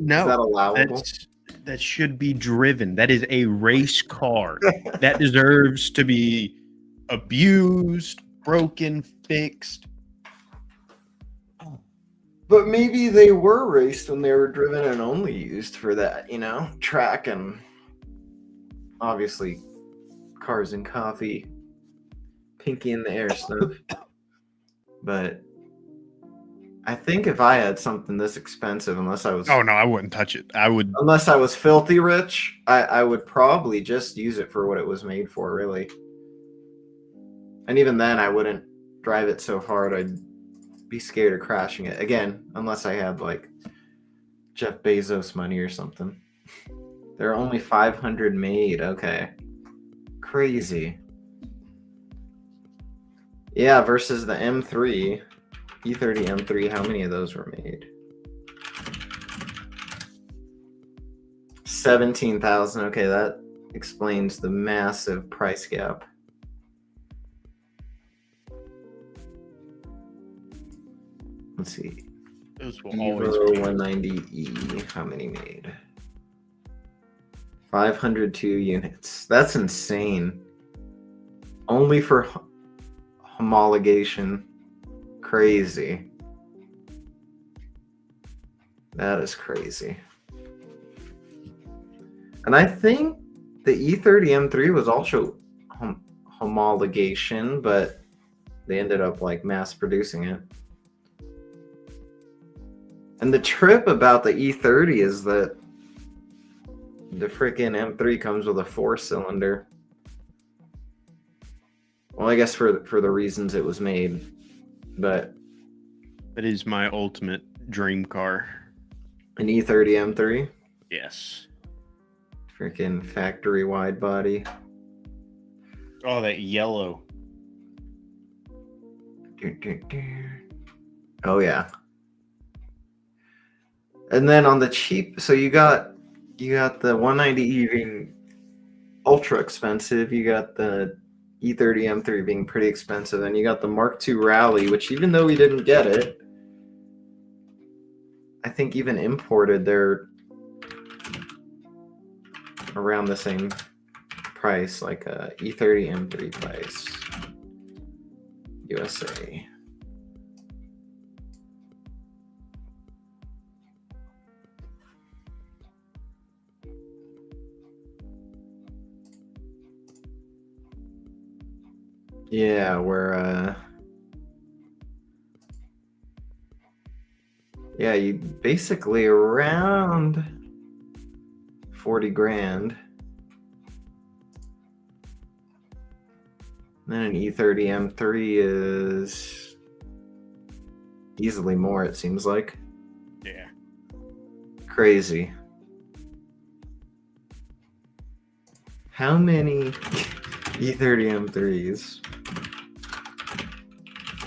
No, Is that allowable? that should be driven. That is a race car. That deserves to be abused, broken, fixed. But maybe they were raced when they were driven and only used for that, track and obviously cars and coffee, pinky in the air stuff. But I think if I had something this expensive, unless I was Oh no, I wouldn't touch it. I would. unless I was filthy rich, I would probably just use it for what it was made for, really. And even then, I wouldn't drive it so hard. I'd be scared of crashing it again, unless I had like Jeff Bezos money or something. There are only 500 made. Okay, crazy. Yeah, versus the M3, E30 M3. How many of those were made? 17,000. Okay, that explains the massive price gap. Let's see. Those will Evo always be. 190E. How many made? 502 units. That's insane. Only for homologation. Crazy. That is crazy. And I think the E30 M3 was also homologation, but they ended up like mass producing it. And the trip about the E30 is that the freaking M3 comes with a 4-cylinder. Well, I guess for the reasons it was made, but That is my ultimate dream car. an E30 M3, Yes. freaking factory wide body. Oh, that yellow. Oh yeah. And then on the cheap, so you got the 190E being ultra expensive. You got the E30 M3 being pretty expensive, and you got the Mark II Rally, which even though we didn't get it, I think even imported, they're around the same price, like a E30 M3 price. USA. Yeah, we're yeah, you basically around 40 grand. Then an E30 M3 is easily more, it seems like. Yeah. Crazy. How many E30 M3s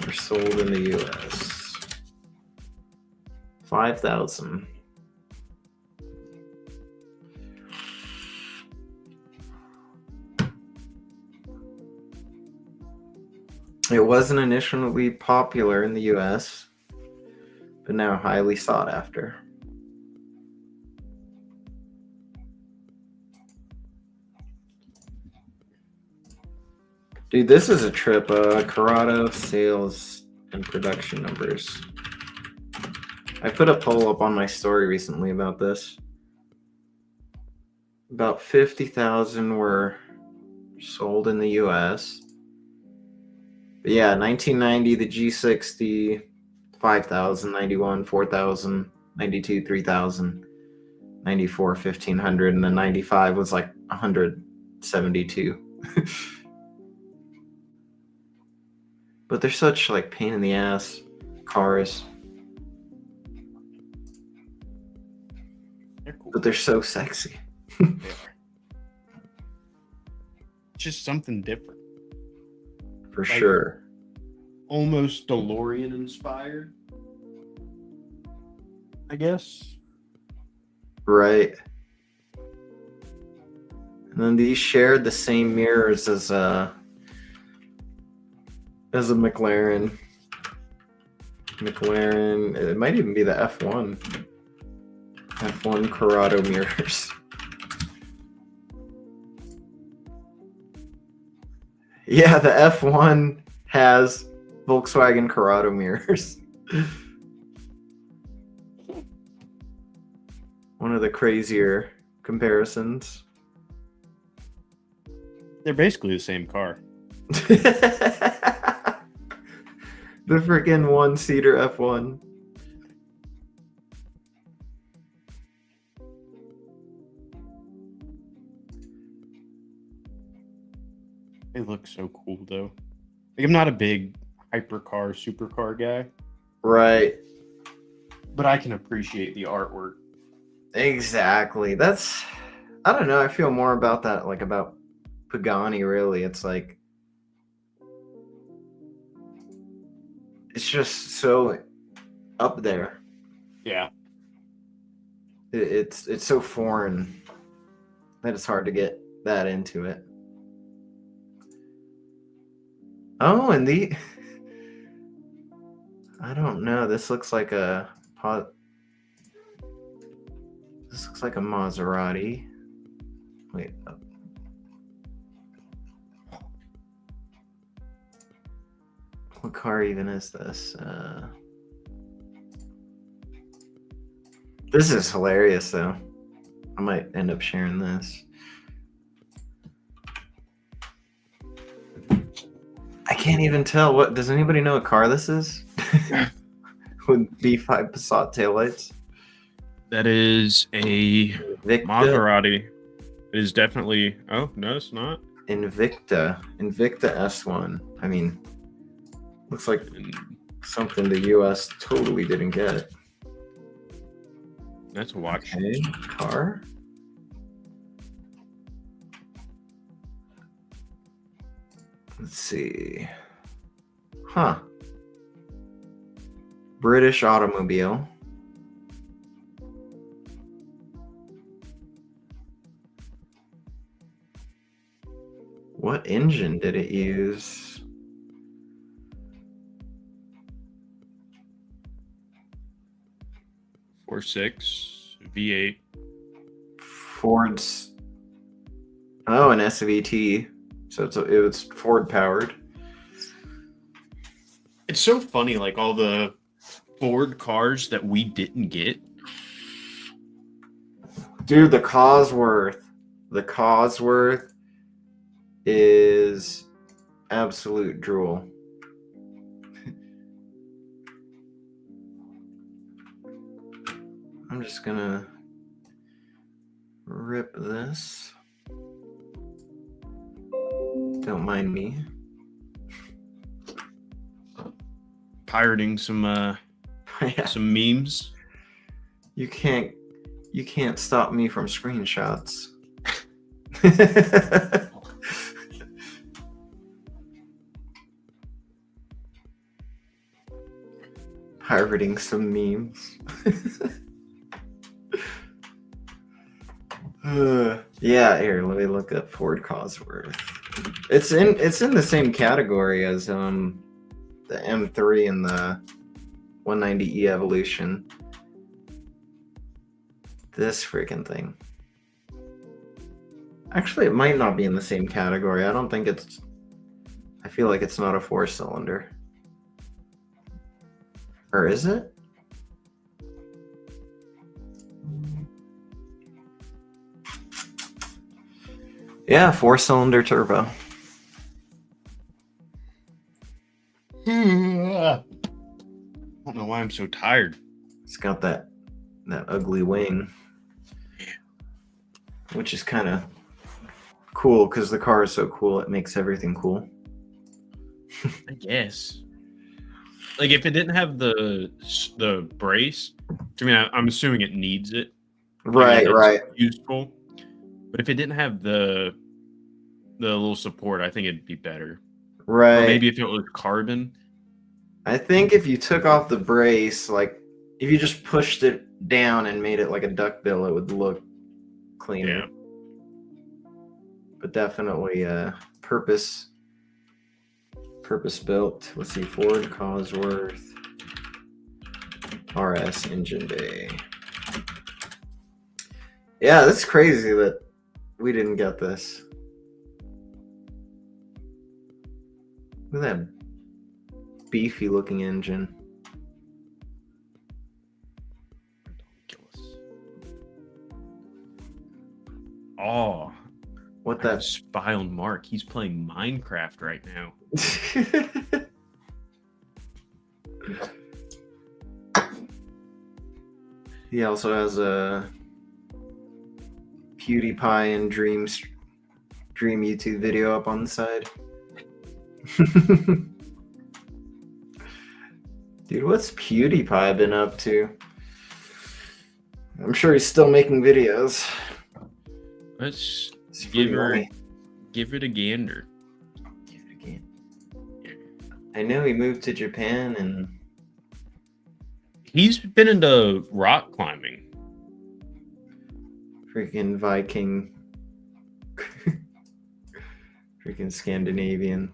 are sold in the US? 5,000. It wasn't initially popular in the US, but now highly sought after. Dude, this is a trip. Corrado sales and production numbers. I put a poll up on my story recently about this. About 50,000 were sold in the US. But yeah, 1990, the G60, 5,000, 91, 4,000, 92, 3,000, 94, 1,500, and then 95 was like 172. But they're such like pain in the ass cars. They're cool. But they're so sexy. They are. Just something different. For Like- sure. Almost DeLorean inspired, I guess. Right. And then these shared the same mirrors as a McLaren. McLaren, it might even be the F1. F1 Corrado mirrors. Yeah, the F1 has Volkswagen Corrado mirrors. One of the crazier comparisons. They're basically the same car. The freaking one-seater F1. They look so cool though. Like I'm not a big hypercar, supercar guy, Right. but I can appreciate the artwork. Exactly. That's, I don't know. I feel more about that, like about Pagani, really. It's like, it's just so up there. Yeah. It's so foreign that it's hard to get that into it. Oh, and I don't know. This looks like a This looks like a Maserati. Wait. What car even is this? This is hilarious, though. I might end up sharing this. I can't even tell. What does anybody know what car this is? With B5 Passat taillights. That is a Invicta. Maserati. It is definitely. Oh no, it's not. Invicta S1. I mean, looks like something the U.S. totally didn't get. That's a watch. Okay, car. Let's see. Huh. British automobile. What engine did it use? Four six V8. Ford's. Oh, an SVT. So it was Ford powered. It's so funny, like all the Ford cars that we didn't get. Dude, the Cosworth. The Cosworth is absolute drool. I'm just gonna rip this. Don't mind me. Pirating some Yeah. some memes. You can't stop me from screenshots. Pirating some memes. Yeah, here, let me look up Ford Cosworth. It's in the same category as the M3 and the 190E Evolution. This freaking thing. Actually, it might not be in the same category. I don't think it's. I feel like it's not a 4-cylinder. Or is it? Yeah, 4-cylinder turbo. I don't know why I'm so tired. It's got that ugly wing, which is kind of cool because the car is so cool. It makes everything cool. I guess. Like if it didn't have the brace, I mean, I'm assuming it needs it. Right, It's right, useful. But if it didn't have the little support, I think it'd be better. right. Or maybe if it was carbon. I think if you took off the brace, like if you just pushed it down and made it like a duckbill, it would look cleaner. Yeah. But definitely purpose built. Let's see, Ford Cosworth RS engine bay. Yeah, that's crazy that we didn't get this. Look at that beefy looking engine. Oh, What I can that? spy on Mark. He's playing Minecraft right now. He also has a PewDiePie and Dream YouTube video up on the side. Dude, what's PewDiePie been up to? I'm sure he's still making videos. Let's It's free money. give it a gander. Give it a game. I know he moved to Japan and He's been into rock climbing. freaking Viking. Freaking Scandinavian.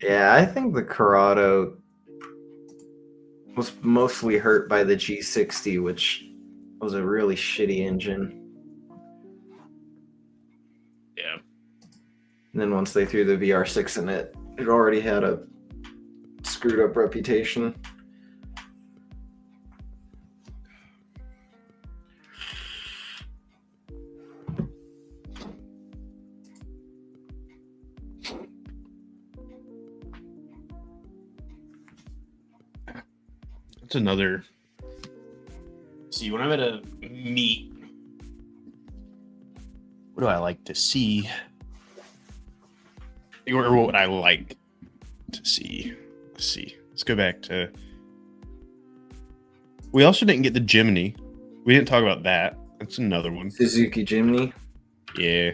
Yeah, I think the Corrado was mostly hurt by the G60, which was a really shitty engine. Yeah. And then once they threw the VR6 in it, it already had a screwed up reputation. That's another. See, when I'm at a meet, what do I like to see? Or what would I like to see? Let's see. Let's go back to. We also didn't get the Jimny. We didn't talk about that. That's another one. Suzuki Jimny. Yeah.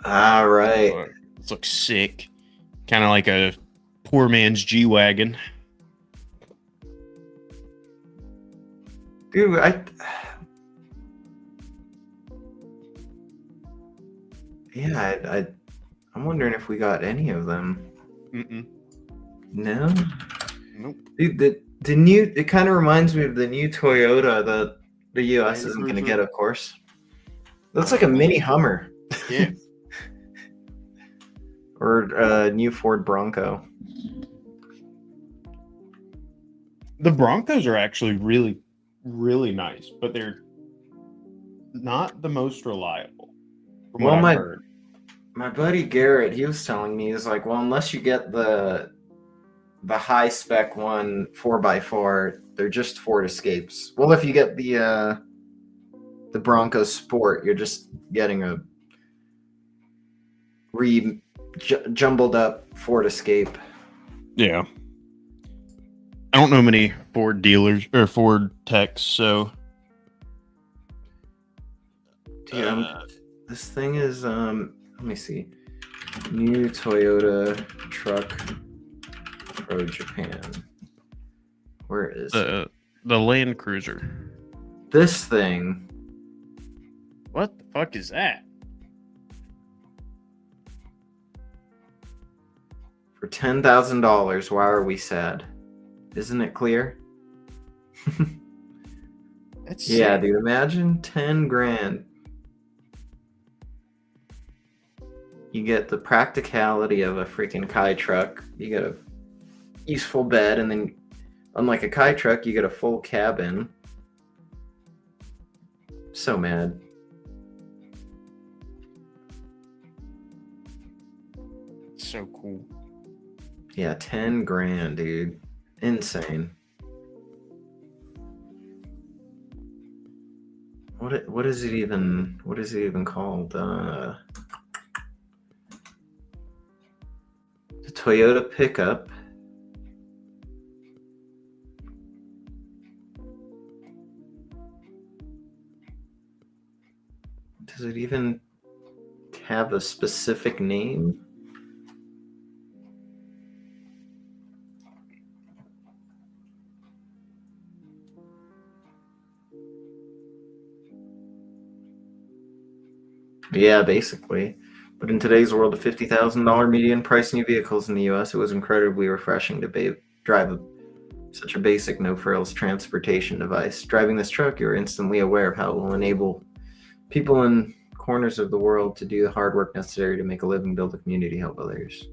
All right. This looks sick. Kind of like a poor man's G-Wagon. Dude, I'm wondering if we got any of them. Mm-mm. No? Nope. Dude, the new, it kind of reminds me of the new Toyota that the US Land isn't going to Cruiser. get, of course. Looks like a mini Hummer. Yeah. Or a new Ford Bronco. The Broncos are actually really, really nice, but they're not the most reliable. From Well, what I've heard. My buddy Garrett, he was telling me, he's like, well, unless you get the high spec one 4x4, they're just Ford Escapes. Well, if you get the Bronco Sport, you're just getting a jumbled up Ford Escape. Yeah. I don't know many Ford dealers or Ford techs, so. Dude, this thing is let me see. New Toyota truck Pro Japan. Where is it? The Land Cruiser. This thing? What the fuck is that? For $10,000, why are we sad? Isn't it clear? That's Yeah, sick. dude, imagine 10 grand. You get the practicality of a freaking Kai truck. You get a useful bed, and then, unlike a Kai truck, you get a full cabin. So mad. So cool. Yeah, 10 grand, dude. Insane. What is it even called? The Toyota pickup. Does it even have a specific name? Yeah, basically. But in today's world of $50,000 median price new vehicles in the U.S., it was incredibly refreshing to drive such a basic no-frills transportation device. Driving this truck, you're instantly aware of how it will enable people in corners of the world to do the hard work necessary to make a living, build a community, help others.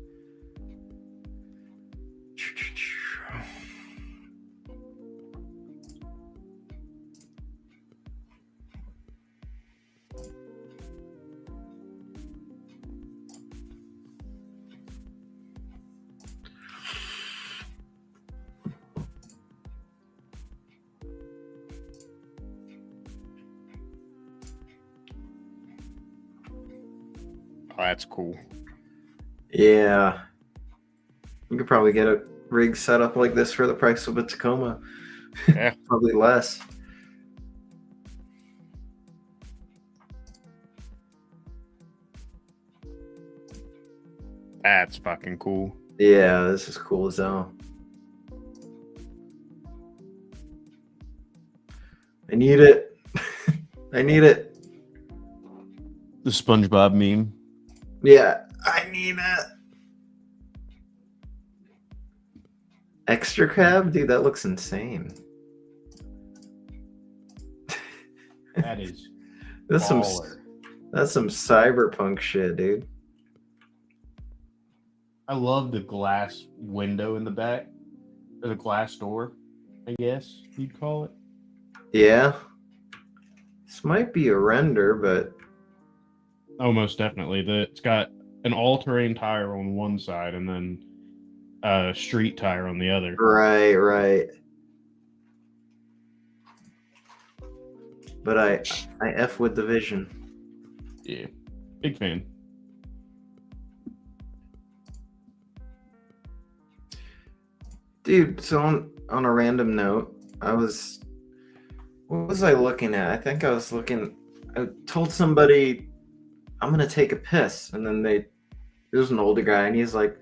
Oh, that's cool. Yeah. You could probably get a rig set up like this for the price of a Tacoma. Yeah. Probably less. That's fucking cool. Yeah, this is cool as hell. I need it. I need it. The SpongeBob meme. Yeah, I need it. Extra cab? Dude, that looks insane. That is That's some baller. that's some cyberpunk shit, dude. I love the glass window in the back. Or the glass door, I guess you'd call it. Yeah. This might be a render, but Oh, most definitely. It's got an all-terrain tire on one side and then a street tire on the other. right. But I F with the vision. Yeah, big fan. Dude, so on a random note, what was I looking at? I think I told somebody I'm gonna take a piss, and then it was an older guy, and he's like,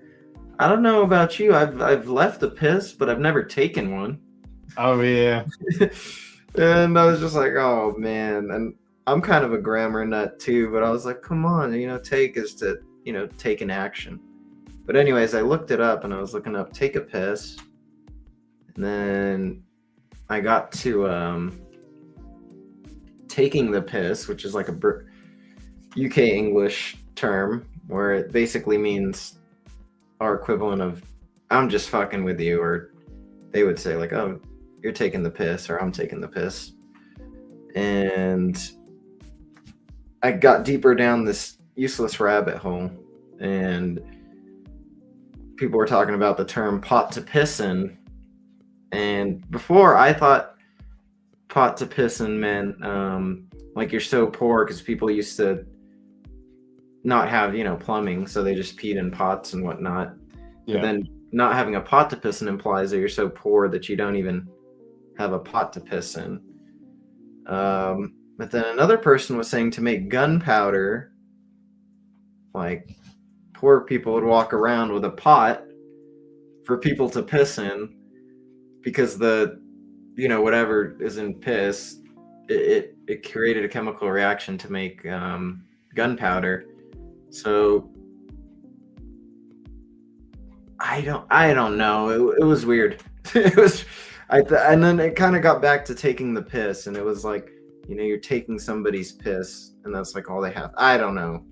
I don't know about you, I've left a piss, but I've never taken one. Oh yeah. And I was just like, oh man. And I'm kind of a grammar nut too, but I was like, come on, take is to, take an action. But anyways, I looked it up and I was looking up take a piss. And then I got to taking the piss, which is like a UK English term where it basically means our equivalent of I'm just fucking with you, or they would say like, oh, you're taking the piss, or I'm taking the piss. And I got deeper down this useless rabbit hole, and people were talking about the term pot to pissin'. And before I thought pot to pissin' meant like you're so poor because people used to not have, plumbing, so they just peed in pots and whatnot. Yeah. But then not having a pot to piss in implies that you're so poor that you don't even have a pot to piss in. But then another person was saying to make gunpowder, like poor people would walk around with a pot for people to piss in, because whatever is in piss, it created a chemical reaction to make gunpowder. So I don't know. It was weird. It was, and then it kind of got back to taking the piss, and it was like, you're taking somebody's piss, and that's like all they have. I don't know.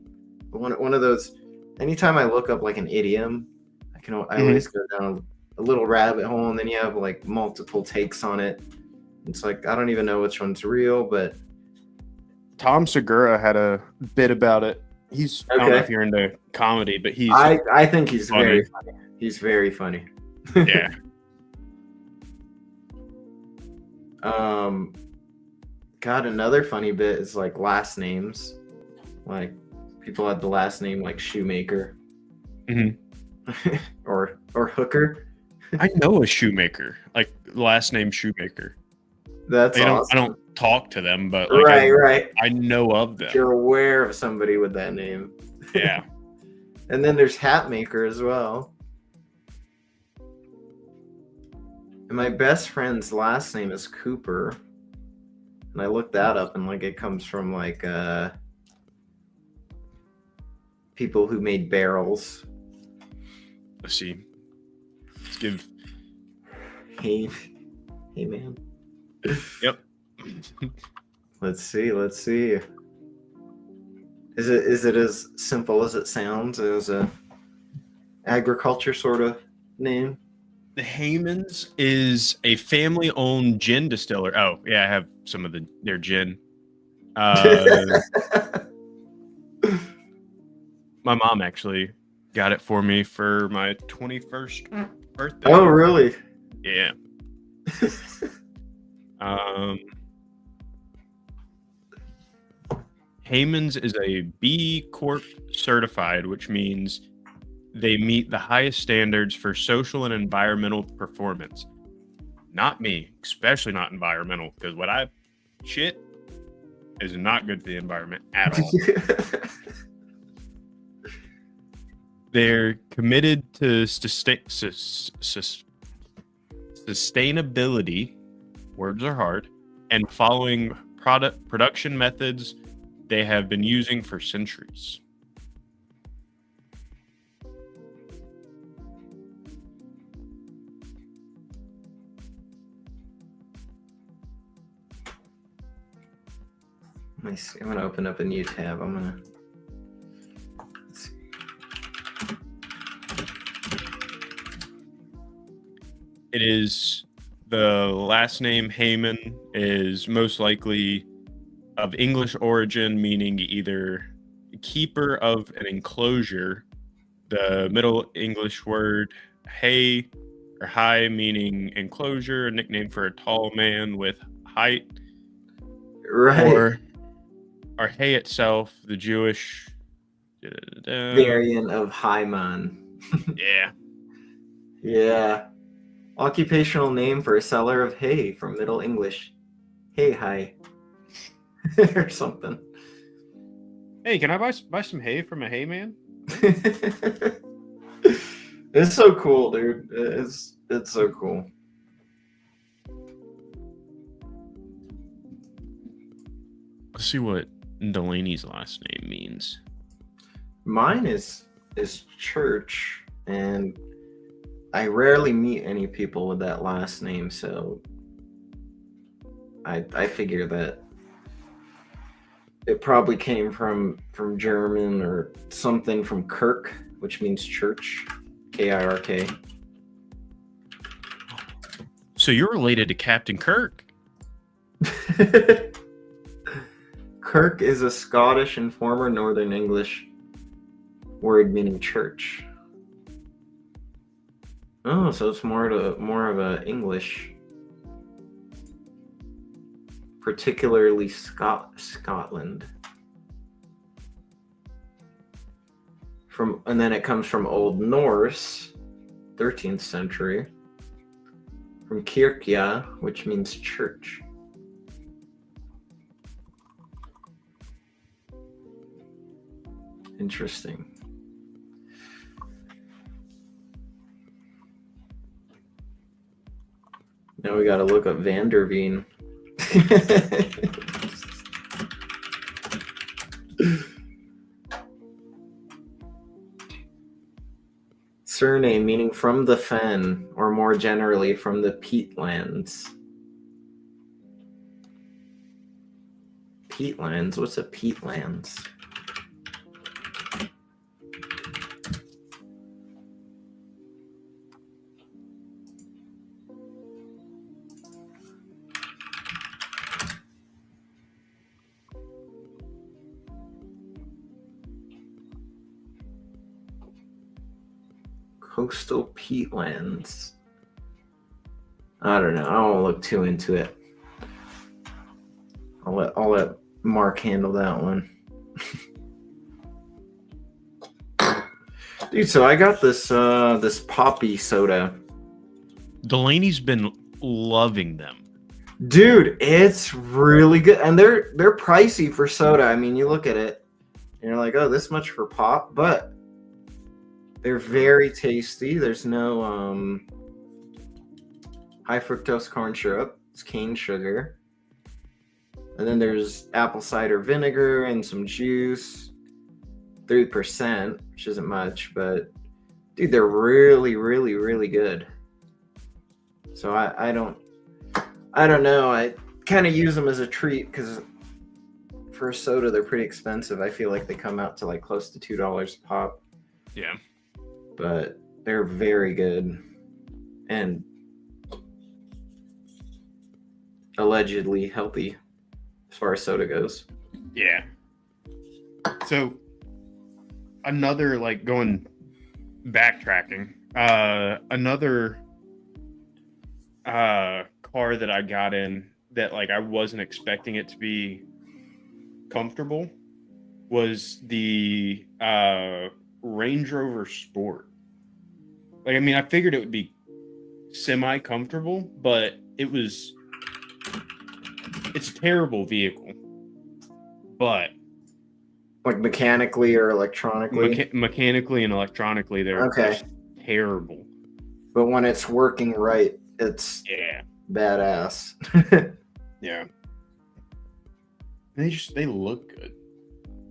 One of those. Anytime I look up like an idiom, I always go down a little rabbit hole, and then you have like multiple takes on it. It's like I don't even know which one's real, but Tom Segura had a bit about it. I don't know if you're into comedy, but I think he's funny. very funny. He's very funny. Yeah. God, another funny bit is like last names. Like people had the last name like Shoemaker. or Hooker. I know a shoemaker, like last name Shoemaker. That's awesome. I don't talk to them, but like right. I know of them. You're aware of somebody with that name. Yeah. And then there's Hatmaker as well. And my best friend's last name is Cooper. And I looked that up, and like it comes from like people who made barrels. Let's see. Let's give. Hey, hey, man. Yep. Let's see. Is it as simple as it sounds? As a agriculture sort of name? The Haymans is a family-owned gin distiller. Oh, yeah, I have some of their gin. My mom actually got it for me for my 21st birthday. Oh, really? Yeah. Haymans is a B Corp certified, which means they meet the highest standards for social and environmental performance. Not me, especially not environmental, because what I shit is not good for the environment at all. They're committed to sustainability, words are hard, and following production methods they have been using for centuries. Nice. I'm gonna open up a new tab. Let's see. It is the last name Hayman is most likely of English origin, meaning either keeper of an enclosure, the Middle English word hay or high, meaning enclosure, a nickname for a tall man with height, Right. or hay itself, the Jewish Variant of Hyman. Yeah. Yeah. Occupational name for a seller of hay from Middle English. Hay high. Or something. Hey, can I buy some hay from a hay man? It's so cool, dude. It's so cool. Let's see what Delaney's last name means. Mine is Church, and I rarely meet any people with that last name, so I figure that it probably came from German or something from Kirk, which means church, Kirk. So you're related to Captain Kirk? Kirk is a Scottish and former Northern English word meaning church. Oh, so it's more of a English, particularly Scotland. And then it comes from Old Norse, 13th century, from Kirkja, which means church. Interesting. Now we gotta look up Vanderveen. Surname meaning from the fen, or more generally from the peatlands. Peatlands? What's a peatlands? Coastal peatlands. I don't know. I won't look too into it. I'll let Mark handle that one. Dude, so I got this this poppy soda. Delaney's been loving them. Dude, it's really good, and they're pricey for soda. I mean, you look at it, and you're like, oh, this much for pop, but they're very tasty. There's no high fructose corn syrup. It's cane sugar. And then there's apple cider vinegar and some juice. 3%, which isn't much, but dude, they're really, really, really good. So I don't know. I kind of use them as a treat because for a soda they're pretty expensive. I feel like they come out to like close to $2 a pop, Yeah. but they're very good and allegedly healthy as far as soda goes. Yeah. So another like going backtracking, another car that I got in that like I wasn't expecting it to be comfortable was the Range Rover Sport. Like I mean I figured it would be semi comfortable, but it's a terrible vehicle. But Like mechanically or electronically. mechanically and electronically, they're Okay. just terrible. But when it's working right, it's Yeah, badass. yeah. They look good.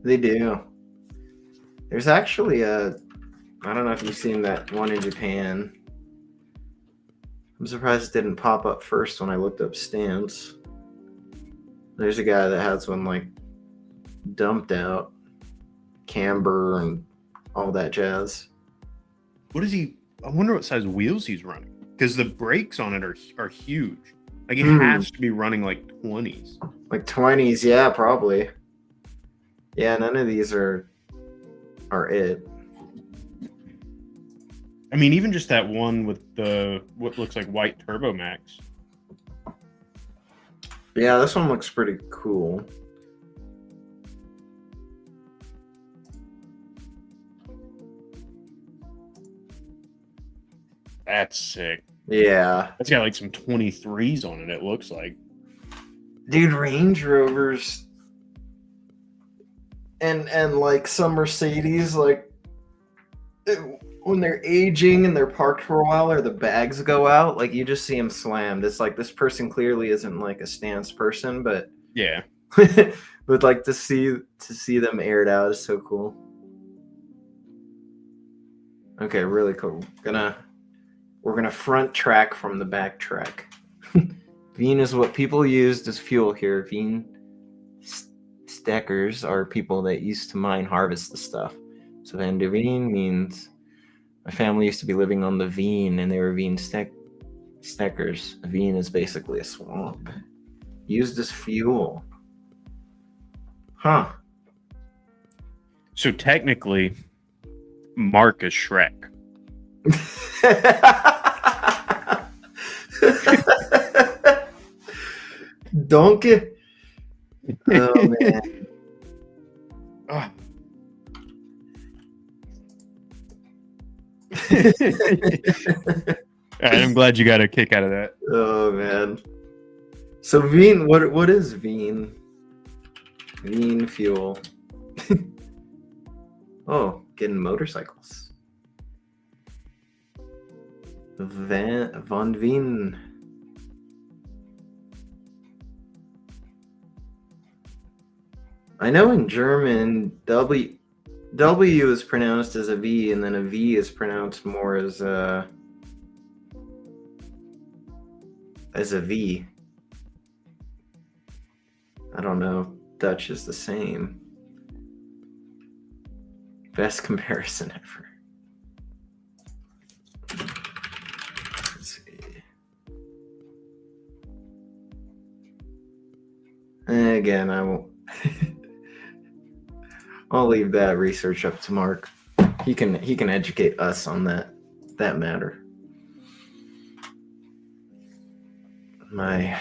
They do. There's actually I don't know if you've seen that one in Japan. I'm surprised it didn't pop up first when I looked up stamps. There's a guy that has one like dumped out, camber and all that jazz. What is he? I wonder what size wheels he's running because the brakes on it are huge. Like it has to be running like 20s. Like 20s, yeah, probably. Yeah, none of these are it. I mean, even just that one with the what looks like white Turbo Max. Yeah, this one looks pretty cool. That's sick. Yeah. That's got like some 23s on it. It looks like. Dude, Range Rovers and like some Mercedes, like when they're aging and they're parked for a while or the bags go out, like you just see them slammed. It's like this person clearly isn't like a stance person, but Yeah. but like to see them aired out is so cool. Okay, really cool. We're gonna front track from the back track. Veen is what people used as fuel here. Veen stackers are people that used to mine, harvest the stuff. So Van der Veen means my family used to be living on the Veen, and they were Veen stackers. A Veen is basically a swamp used as fuel. Huh. So technically, Mark is Shrek. Donkey. Oh man. Ah. All right, I'm glad you got a kick out of that. Oh man. So Veen, what is Veen? Veen fuel. Oh, getting motorcycles. Von Veen. I know in German W is pronounced as a V, and then a V is pronounced more as a V. I don't know. Dutch is the same. Best comparison ever. Let's see. Again, I won't. I'll leave that research up to Mark. He can educate us on that matter. My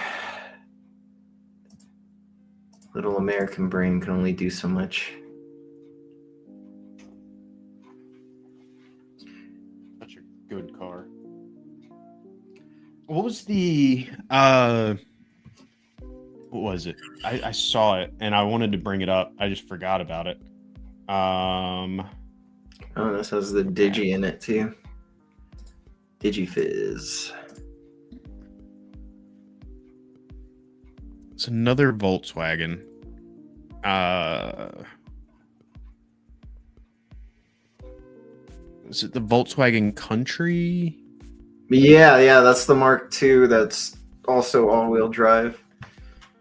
little American brain can only do so much. Such a good car. What was the what was it? I saw it and I wanted to bring it up. I just forgot about it. Oh, this has the Digi in it too. DigiFizz. It's another Volkswagen. is it the Volkswagen Country? Yeah, that's the Mark II. That's also all-wheel drive.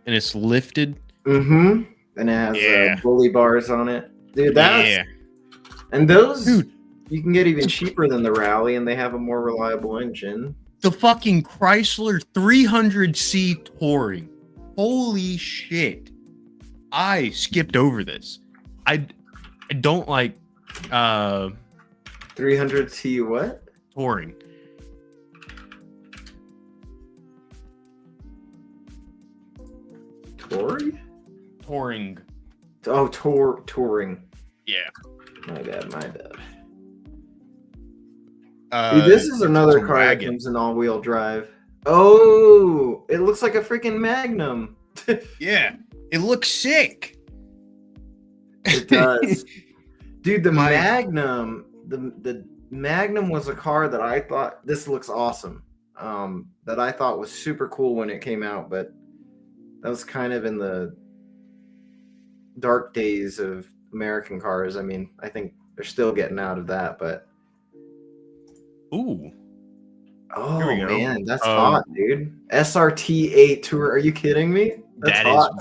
And it's lifted. Mm-hmm. And it has Yeah. bully bars on it. Dude, that's Yeah. and those Dude. you can get even cheaper than the Rally, and they have a more reliable engine. The fucking Chrysler 300C Touring. Holy shit. I skipped over this. I don't like 300T what? touring. Tory? Touring. Oh, touring. Yeah. My bad. Uh, Dude, this is another it's a car that wagon. comes in all-wheel drive. Oh, it looks like a freaking Magnum. Yeah. It looks sick. It does. Dude, the My- Magnum, the Magnum was a car that I thought this looks awesome. That I thought was super cool when it came out, but that was kind of in the dark days of American cars. I mean, I think they're still getting out of that, but Ooh. oh Here we go. man, that's hot, dude. SRT 8 Tour. Are you kidding me? That's That is hot.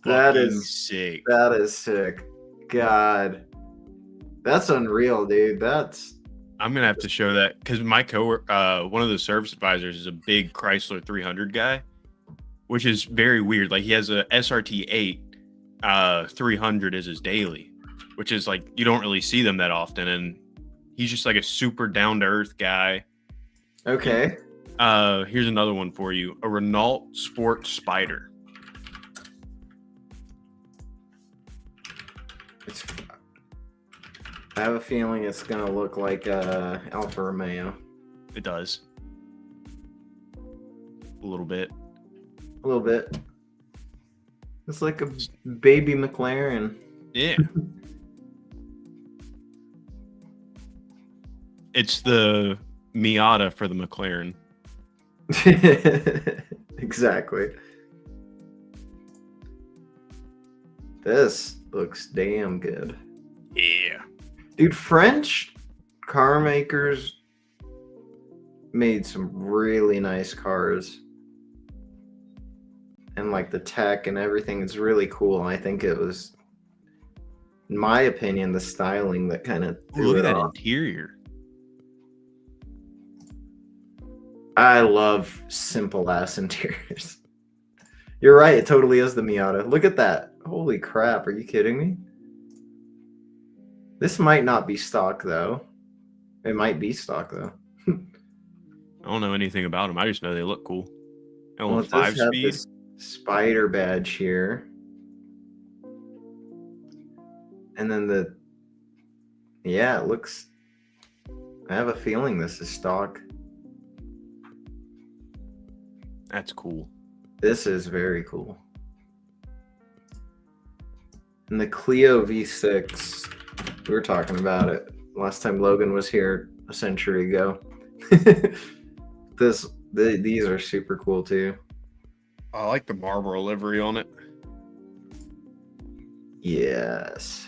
that Fucking is sick. that is sick. God. That's unreal, dude. That's I'm gonna have to show that because my one of the service advisors is a big Chrysler 300 guy, which is very weird. Like he has a SRT 8 300 as his daily, which is like you don't really see them that often, and he's just like a super down to earth guy. okay. Here's another one for you: a Renault Sport Spider. It's, I have a feeling it's gonna look like Alfa Romeo. It does a little bit. A little bit. It's like a baby McLaren. Yeah. It's the Miata for the McLaren. Exactly. This looks damn good. Yeah. Dude, French car makers made some really nice cars. And like the tech and everything is really cool. I think it was, in my opinion, the styling that kind of Ooh, look at that interior. I love simple ass interiors. You're right, it totally is the Miata. Look at that. Holy crap, are you kidding me? This might not be stock though. It might be stock though. I don't know anything about them. I just know they look cool. And Well, a it does 5-speed. have this spider badge here. And then yeah, it looks, I have a feeling this is stock. That's cool. This is very cool. And the Clio V6, we were talking about it last time Logan was here a century ago. These are super cool too. I like the Marlboro livery on it. Yes.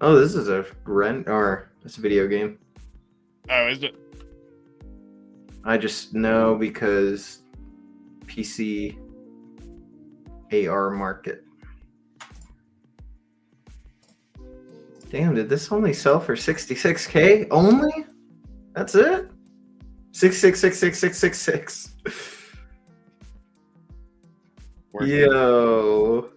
Oh, this is a it's a video game. Oh, is it? I just know because PC AR market. Damn, did this only sell for 66K only? That's it? 6666666. Yo.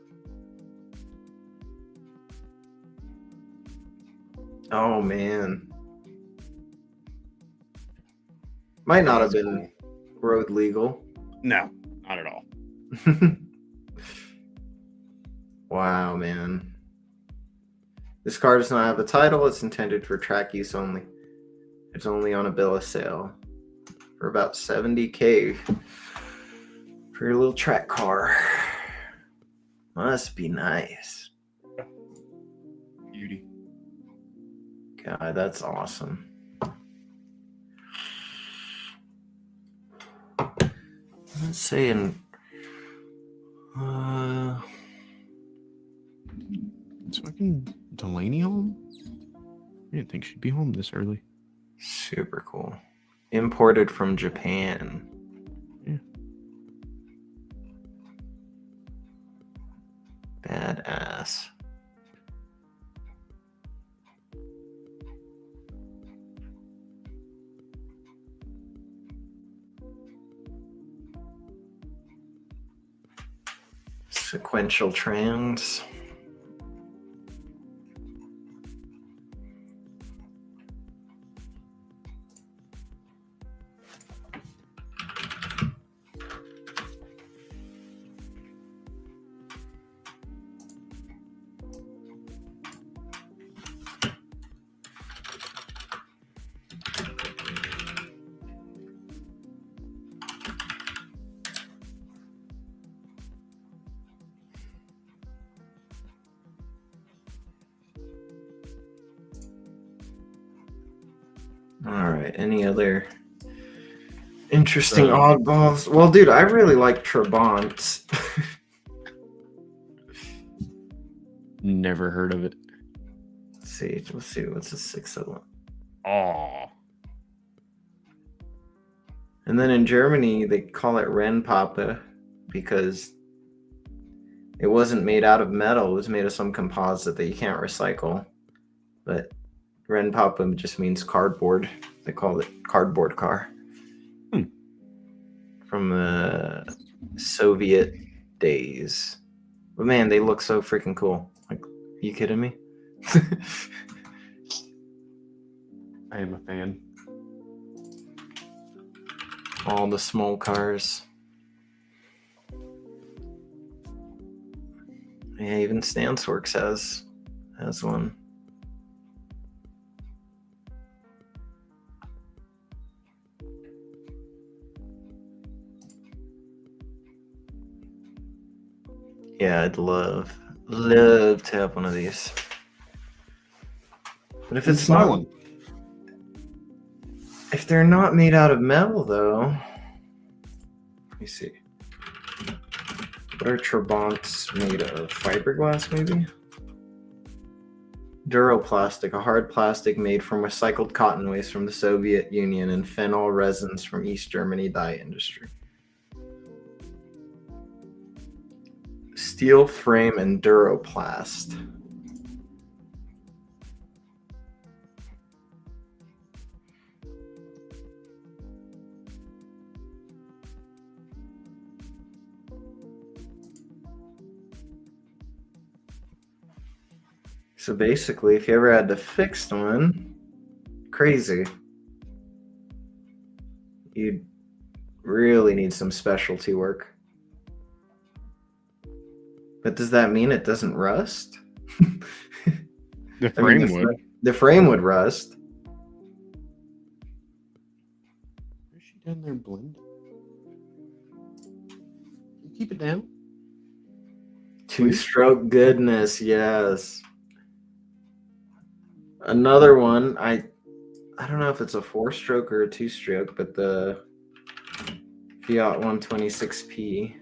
Oh man. Might not have been road legal. No, not at all. Wow, man. This car does not have a title. It's intended for track use only. It's only on a bill of sale for about 70K for your little track car. Must be nice. Beauty. God, that's awesome. Let's say It's fucking Delaney home? I didn't think she'd be home this early. Super cool. Imported from Japan. Yeah. Badass. Sequential trans. All right. Any other interesting oddballs? Well, dude, I really like Trabant. Never heard of it. Let's see. What's the 601? Oh. And then in Germany, they call it Rennpappe because it wasn't made out of metal. It was made of some composite that you can't recycle. But Rennpappe just means cardboard. They call it cardboard car. From the Soviet days. But man, they look so freaking cool. Like, are you kidding me? I am a fan. All the small cars. Yeah, even Stansworks has one. Yeah, I'd love to have one of these. But if it's not one. If they're not made out of metal, though, let me see. What are Trabants made of? Fiberglass, maybe? Duroplastic, a hard plastic made from recycled cotton waste from the Soviet Union and phenol resins from East Germany dye industry. Steel frame and Duroplast. So basically, if you ever had to fix one, crazy. You'd really need some specialty work. But does that mean it doesn't rust? The I mean, frame would. The frame would rust. Is she down there blending? Keep it down. Two-stroke goodness, yes. Another one, I don't know if it's a 4-stroke or a 2-stroke, but the Fiat 126P.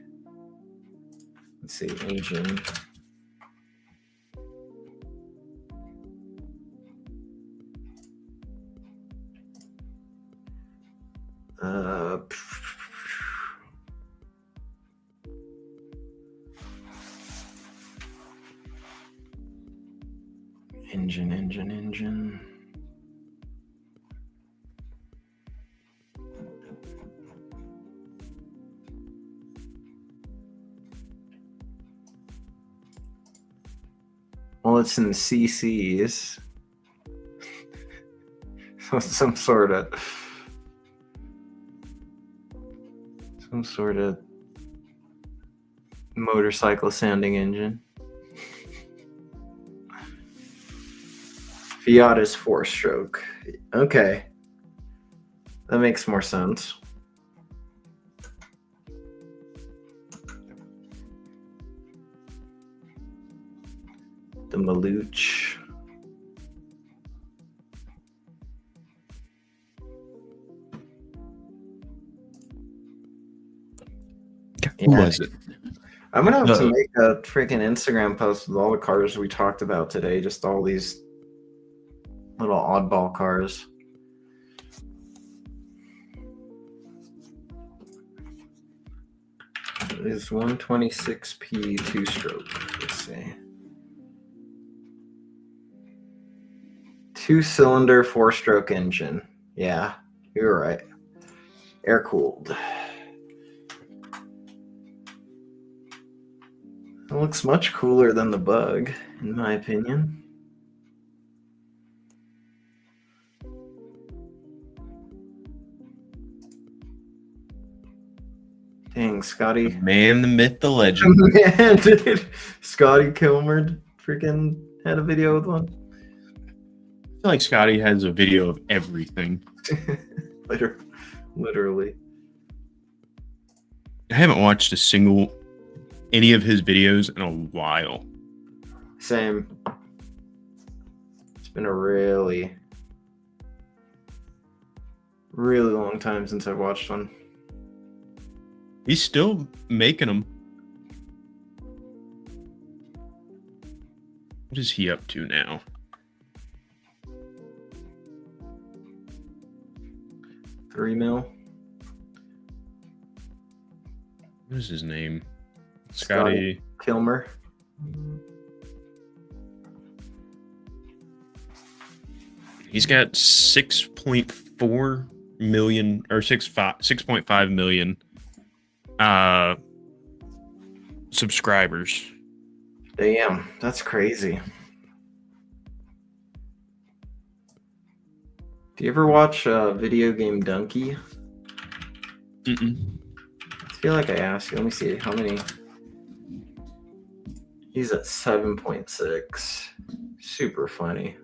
Let's see, engine. Engine. Well, it's in CCs. So some sort of motorcycle sounding engine. Fiat is 4-stroke. Okay. That makes more sense. The Maluch. Who was it? I'm gonna have to make a freaking Instagram post with all the cars we talked about today. Just all these Little oddball cars. It is 126p two-stroke. Let's see. 2-cylinder, 4-stroke engine. Yeah, you're right. Air cooled. It looks much cooler than the Bug, in my opinion. Dang, Scotty. The man, the myth, the legend. Man, dude. Scotty Kilmer freaking had a video with one. I feel like Scotty has a video of everything. Literally. I haven't watched any of his videos in a while. Same. It's been a really, really long time since I've watched one. He's still making them. What is he up to now? $3 million. What is his name? Scotty. Kilmer. He's got 6.4 million or 6.5 million subscribers. Damn, that's crazy. Do you ever watch Video Game Donkey? Mm-mm. I feel like I asked you. Let me see how many. He's at 7.6. Super funny.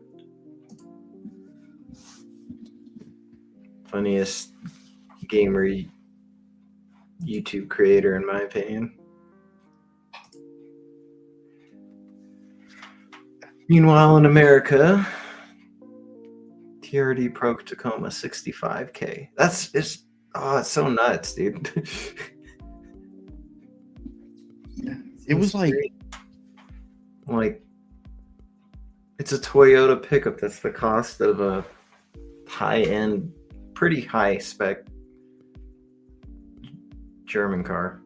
Funniest gamer YouTube creator, in my opinion. Meanwhile, in America, TRD Pro Tacoma 65K. It's so nuts, dude. It was like it's a Toyota pickup. That's the cost of a high-end, pretty high spec German car.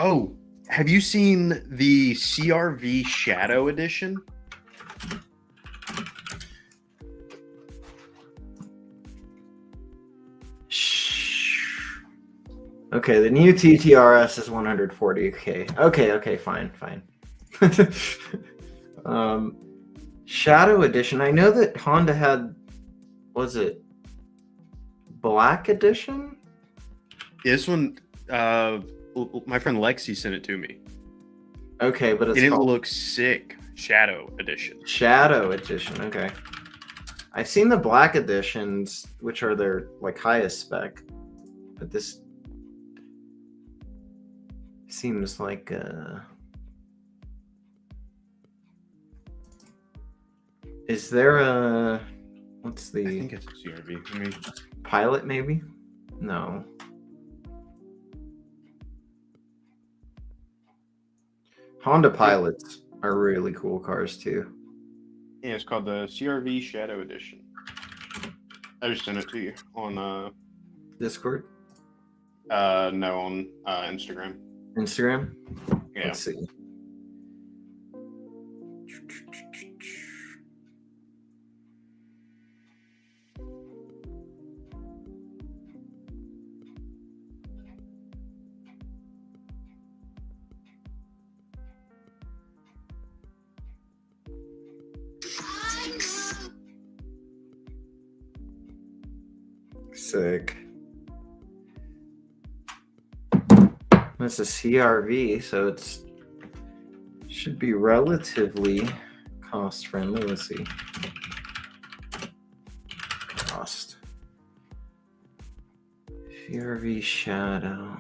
Oh, have you seen the CRV Shadow Edition? Okay, the new TTRS is 140K. Okay, fine. Shadow Edition. I know that Honda had, was it Black Edition? This one, my friend Lexi sent it to me. Okay, but it's And it called looks sick. Shadow Edition. Shadow Edition. Okay, I've seen the Black Editions, which are their highest spec, but this seems like is there a what's I the think it's a CRV. I mean, Pilot? Maybe no. Honda Pilots are really cool cars too. yeah, it's called the CRV Shadow Edition. I just sent it to you on Discord, no, on Instagram. Instagram. Yeah. Let's see. Sick. That's a CRV, so it's should be relatively cost friendly. Let's see. Cost. CRV Shadow.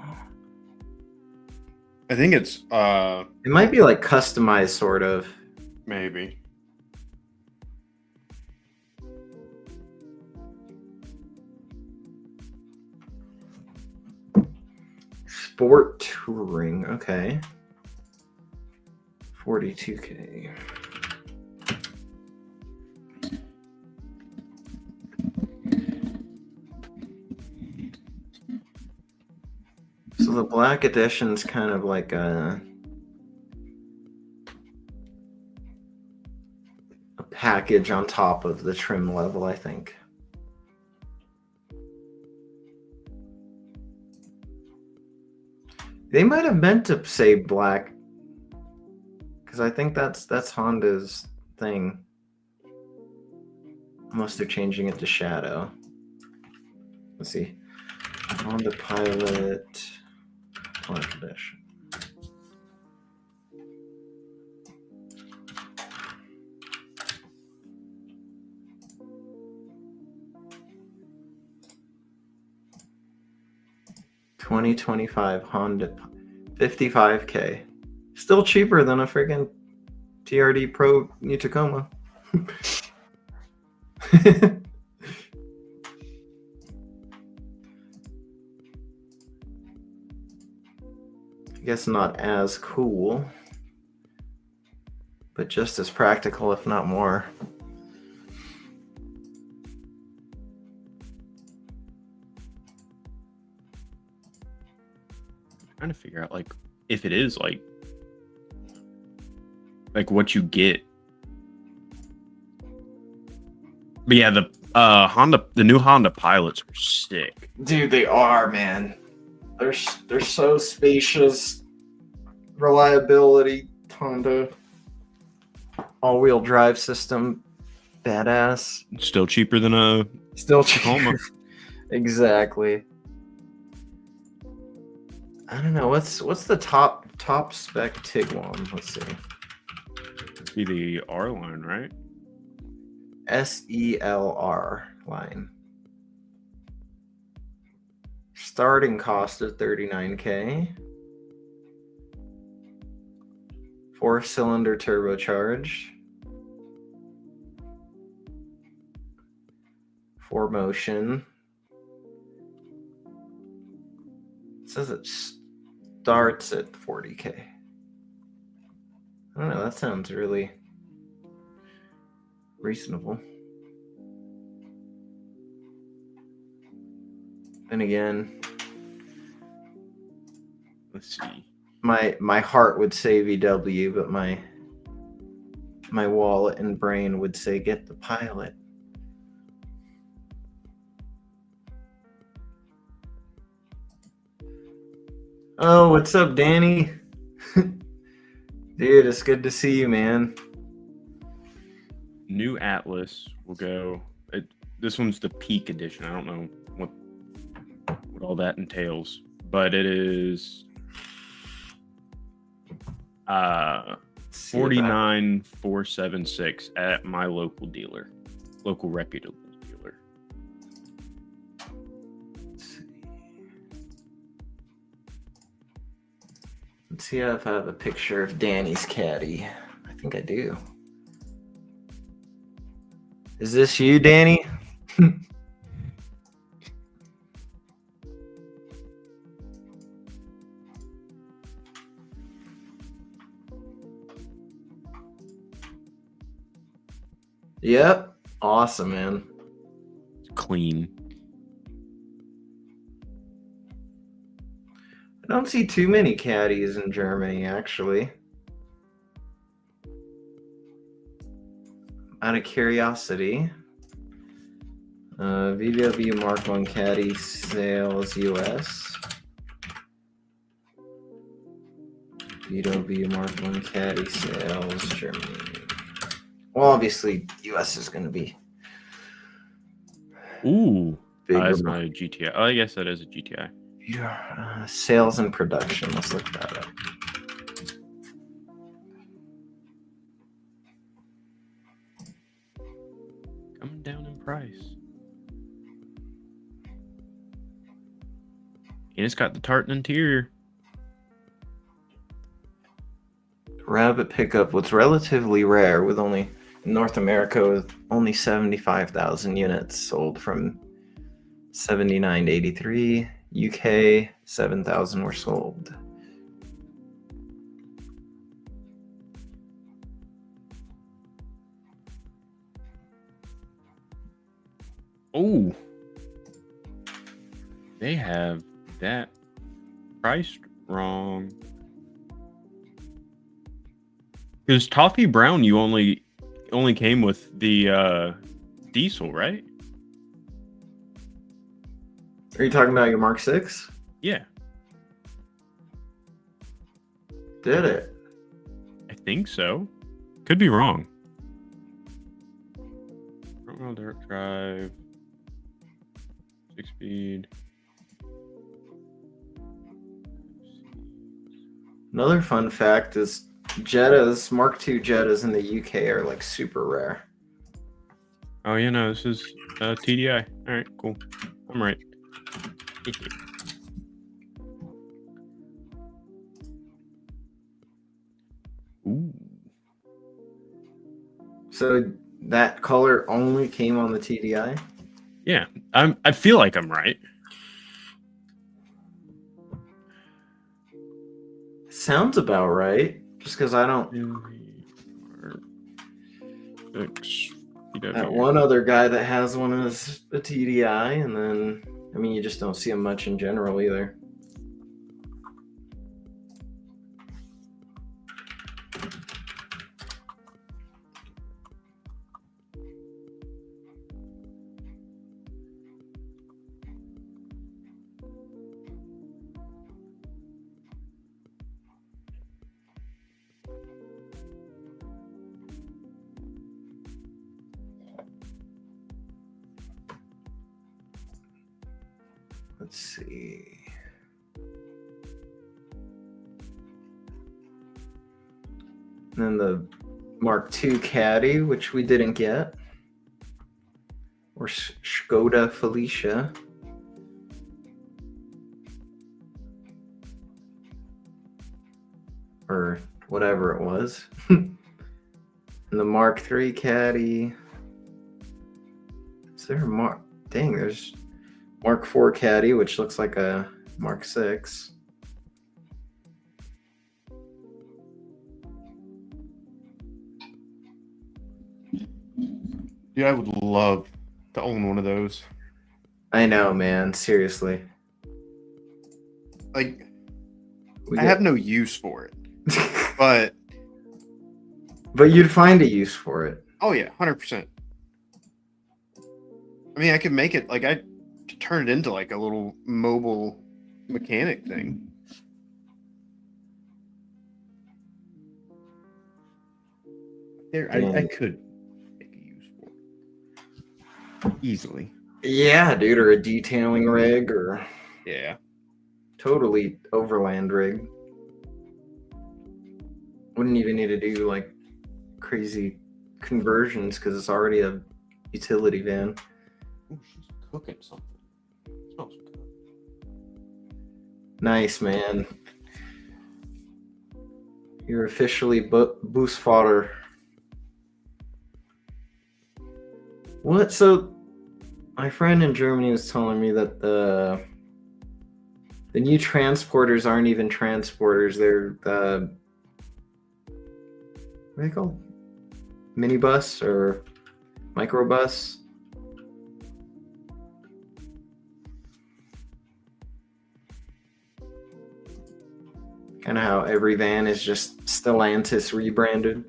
I think it's It might be customized, sort of. maybe. Sport Touring. Okay. 42K. So the black edition's kind of like a package on top of the trim level, I think. They might have meant to say black, because I think that's Honda's thing. Unless they're changing it to shadow. Let's see. Honda Pilot Black Edition. $2025 Honda 55K. Still cheaper than a friggin' TRD Pro New Tacoma. I guess not as cool, but just as practical, if not more. Trying to figure out like if it is like what you get. But yeah, the new Honda Pilots were sick. Dude, they are, man. They're so spacious. Reliability, Honda. All-wheel drive system, badass. Still cheaper than a Still Tacoma. cheaper. Exactly. I don't know. What's the top spec Tiguan? Let's see. Be the R line, right? SELR line. Starting cost of $39K. 4-cylinder turbocharged. 4Motion. It says it starts at $40K. I don't know, that sounds really reasonable. And again, Let's see. my heart would say VW, but my wallet and brain would say get the Pilot. Oh, what's up, Danny? Dude, it's good to see you, man. New Atlas will go. This one's the Peak Edition. I don't know what all that entails, but it is 49,476 at my local dealer, local reputable dealer. Let's see if I have a picture of Danny's caddy. I think I do. Is this you, Danny? Yep. Awesome, man. It's clean. I don't see too many caddies in Germany, actually. Out of curiosity, VW Mark 1 caddy sales US. VW Mark 1 caddy sales Germany. Well, obviously, US is going to be Ooh, bigger. that's not a GTI. Oh, I guess that is a GTI. Sales and production. Let's look that up. Coming down in price. And it's got the tartan interior. Rabbit pickup was relatively rare, with only in North America with only 75,000 units sold from 79 to 83. UK 7,000 were sold. Oh, they have that priced wrong. Because Toffee Brown, you only came with the diesel, right? Are you talking about your Mark 6? Yeah, Did it? I think so. Could be wrong. Front wheel direct drive, 6-speed. Another fun fact is Jettas, Mark II Jettas in the UK are like super rare. Oh yeah, no, this is TDI. All right, cool. I'm right. Ooh. So that color only came on the TDI? Yeah, I feel like I'm right. Sounds about right. Just because I don't. That one other guy that has one is a TDI, and then I mean you just don't see him much in general either. Let's see. And then the Mark II Caddy, which we didn't get. Or Skoda Felicia. Or whatever it was. And the Mark III Caddy. Is there a Mark? Dang, there's Mark IV Caddy, which looks like a Mark VI. Yeah, I would love to own one of those. I know, man. Seriously. Like, I have no use for it, but But you'd find a use for it. oh yeah, 100%. I mean, I could make it like I could turn it into like a little mobile mechanic thing. There, I could make a use for it easily. Yeah, dude, or a detailing rig, or Yeah. totally overland rig. Wouldn't even need to do like crazy conversions because it's already a utility van. Ooh, she's cooking something. It smells good. Nice, man. You're officially boost fodder. What? So, my friend in Germany was telling me that the new transporters aren't even transporters. They're the what are they called? Minibus or microbus? Kind of how every van is just Stellantis rebranded.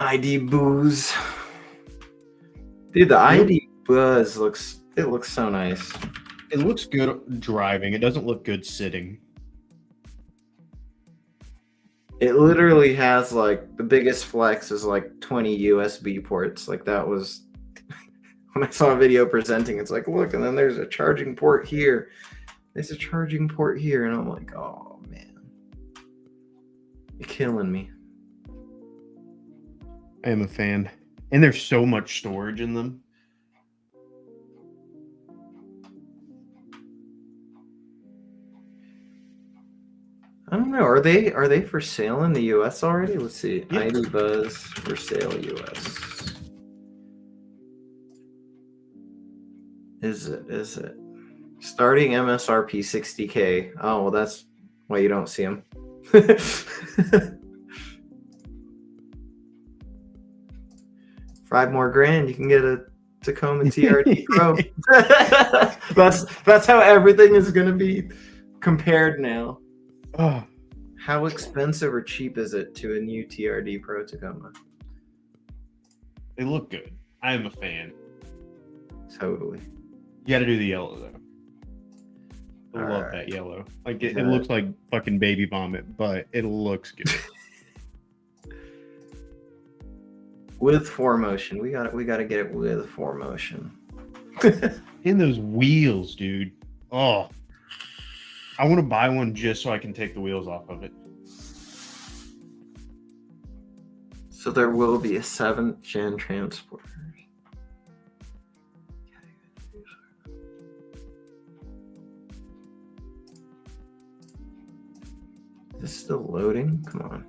ID Booze. Dude, the ID Buzz looks so nice. It looks good driving. It doesn't look good sitting. It literally has like the biggest flex is like 20 USB ports. Like that was when I saw a video presenting, it's like, look, and then there's a charging port here. There's a charging port here, and I'm like, oh man. You're killing me. I am a fan. And there's so much storage in them. I don't know. Are they for sale in the US already? Let's see. Yeah. ID Buzz for sale US. Is it? Is it? Starting MSRP 60K. Oh, well, that's why you don't see them. 5 more grand, you can get a Tacoma TRD Pro. That's how everything is going to be compared now. Oh, How expensive or cheap is it to a new TRD Pro Tacoma? they look good. I am a fan. Totally. You got to do the yellow though. I love Alright. that yellow. Like it Good. looks like fucking baby vomit, but it looks good. With 4Motion. We gotta get it with 4Motion. In those wheels, dude. Oh, I want to buy one just so I can take the wheels off of it. So there will be a 7th gen transporter. Is this still loading? Come on.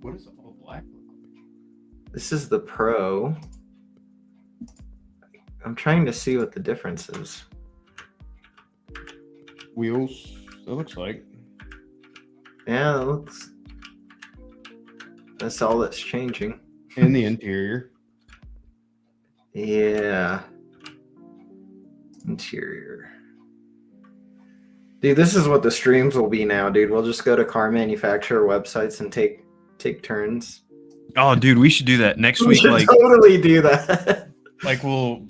What does all black look like? This is the Pro. I'm trying to see what the difference is. Wheels. It looks like. Yeah, that looks. That's all that's changing. In the interior. Yeah. Interior. Dude, this is what the streams will be now, dude. We'll just go to car manufacturer websites and take turns. Oh, dude, we should do that next We week. should Like, totally do that. like we'll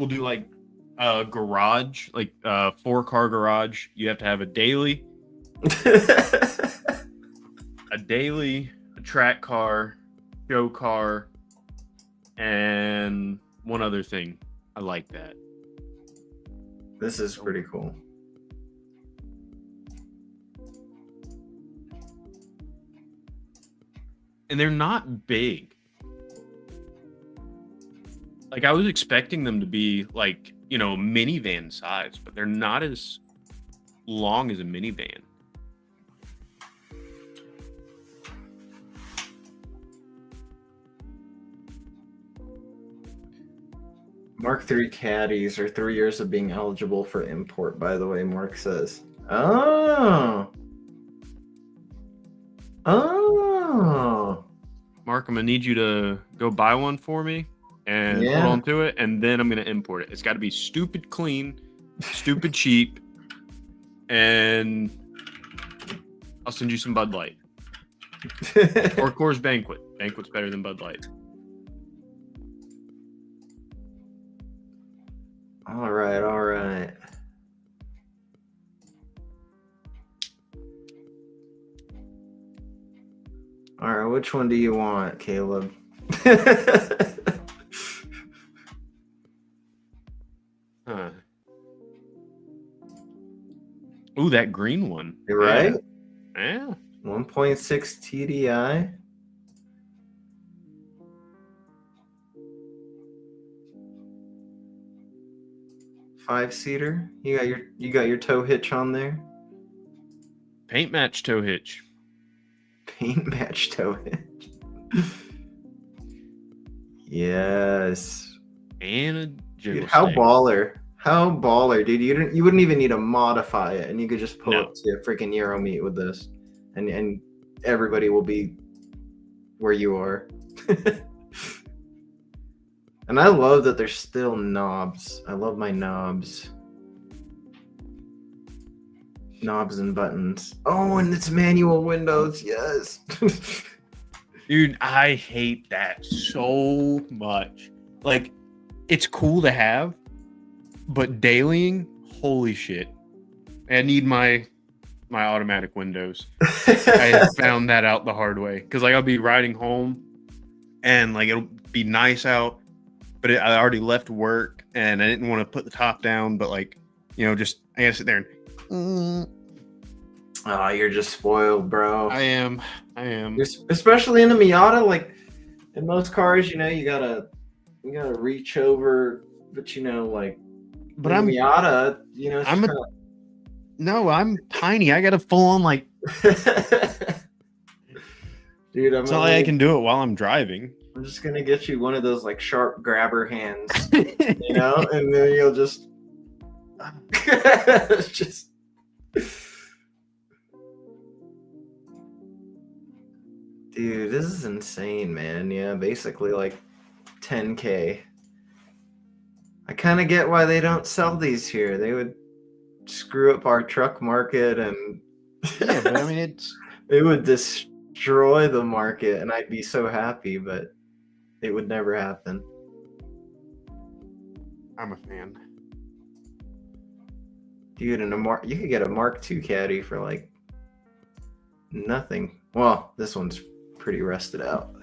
do like a garage, like 4-car garage. You have to have a daily, a track car, show car, and one other thing. I like that. This is pretty cool. And they're not big. Like I was expecting them to be like, minivan size, but they're not as long as a minivan. Mark III caddies are 3 years of being eligible for import, by the way, Mark says. Oh. Oh. Mark, I'm gonna need you to go buy one for me and Yeah. hold on to it, and then I'm gonna import it. It's got to be stupid clean, stupid cheap, and I'll send you some Bud Light or Coors Banquet. Banquet's better than Bud Light. All right, all right. All right, which one do you want, Caleb? Huh. Ooh, that green one. You're right. Yeah. 1.6 TDI. Five-seater. You got your tow hitch on there. Paint match tow hitch. Paint match tow hitch. Yes. And a jiggle Dude, how stick. baller. How baller, dude. You wouldn't even need to modify it, and you could just pull No. up to a freaking Euro meet with this. And everybody will be where you are. And I love that there's still knobs. I love my knobs. Knobs and buttons. Oh, and it's manual windows. Yes. Dude, I hate that so much. Like, it's cool to have, but dailying, holy shit. I need my automatic windows. I found that out the hard way. Because, like, I'll be riding home and, like, it'll be nice out, but I already left work and I didn't want to put the top down, but, like, just, I gotta sit there and, Oh, you're just spoiled, bro. I am. Especially in a Miata, like in most cars, you gotta reach over, but like. But in I'm Miata, it's I'm a- kinda... No, I'm tiny. I got a full on, like, Dude, It's not like I can do it while I'm driving. I'm just gonna get you one of those like sharp grabber hands, you know, and then you'll just just dude, this is insane, man. Yeah, basically like 10K. I kind of get why they don't sell these here. They would screw up our truck market, and Yeah, but I mean, it's it would destroy the market, and I'd be so happy, but it would never happen. I'm a fan. Dude, and you could get a Mark II caddy for like nothing. Well, this one's pretty rusted out.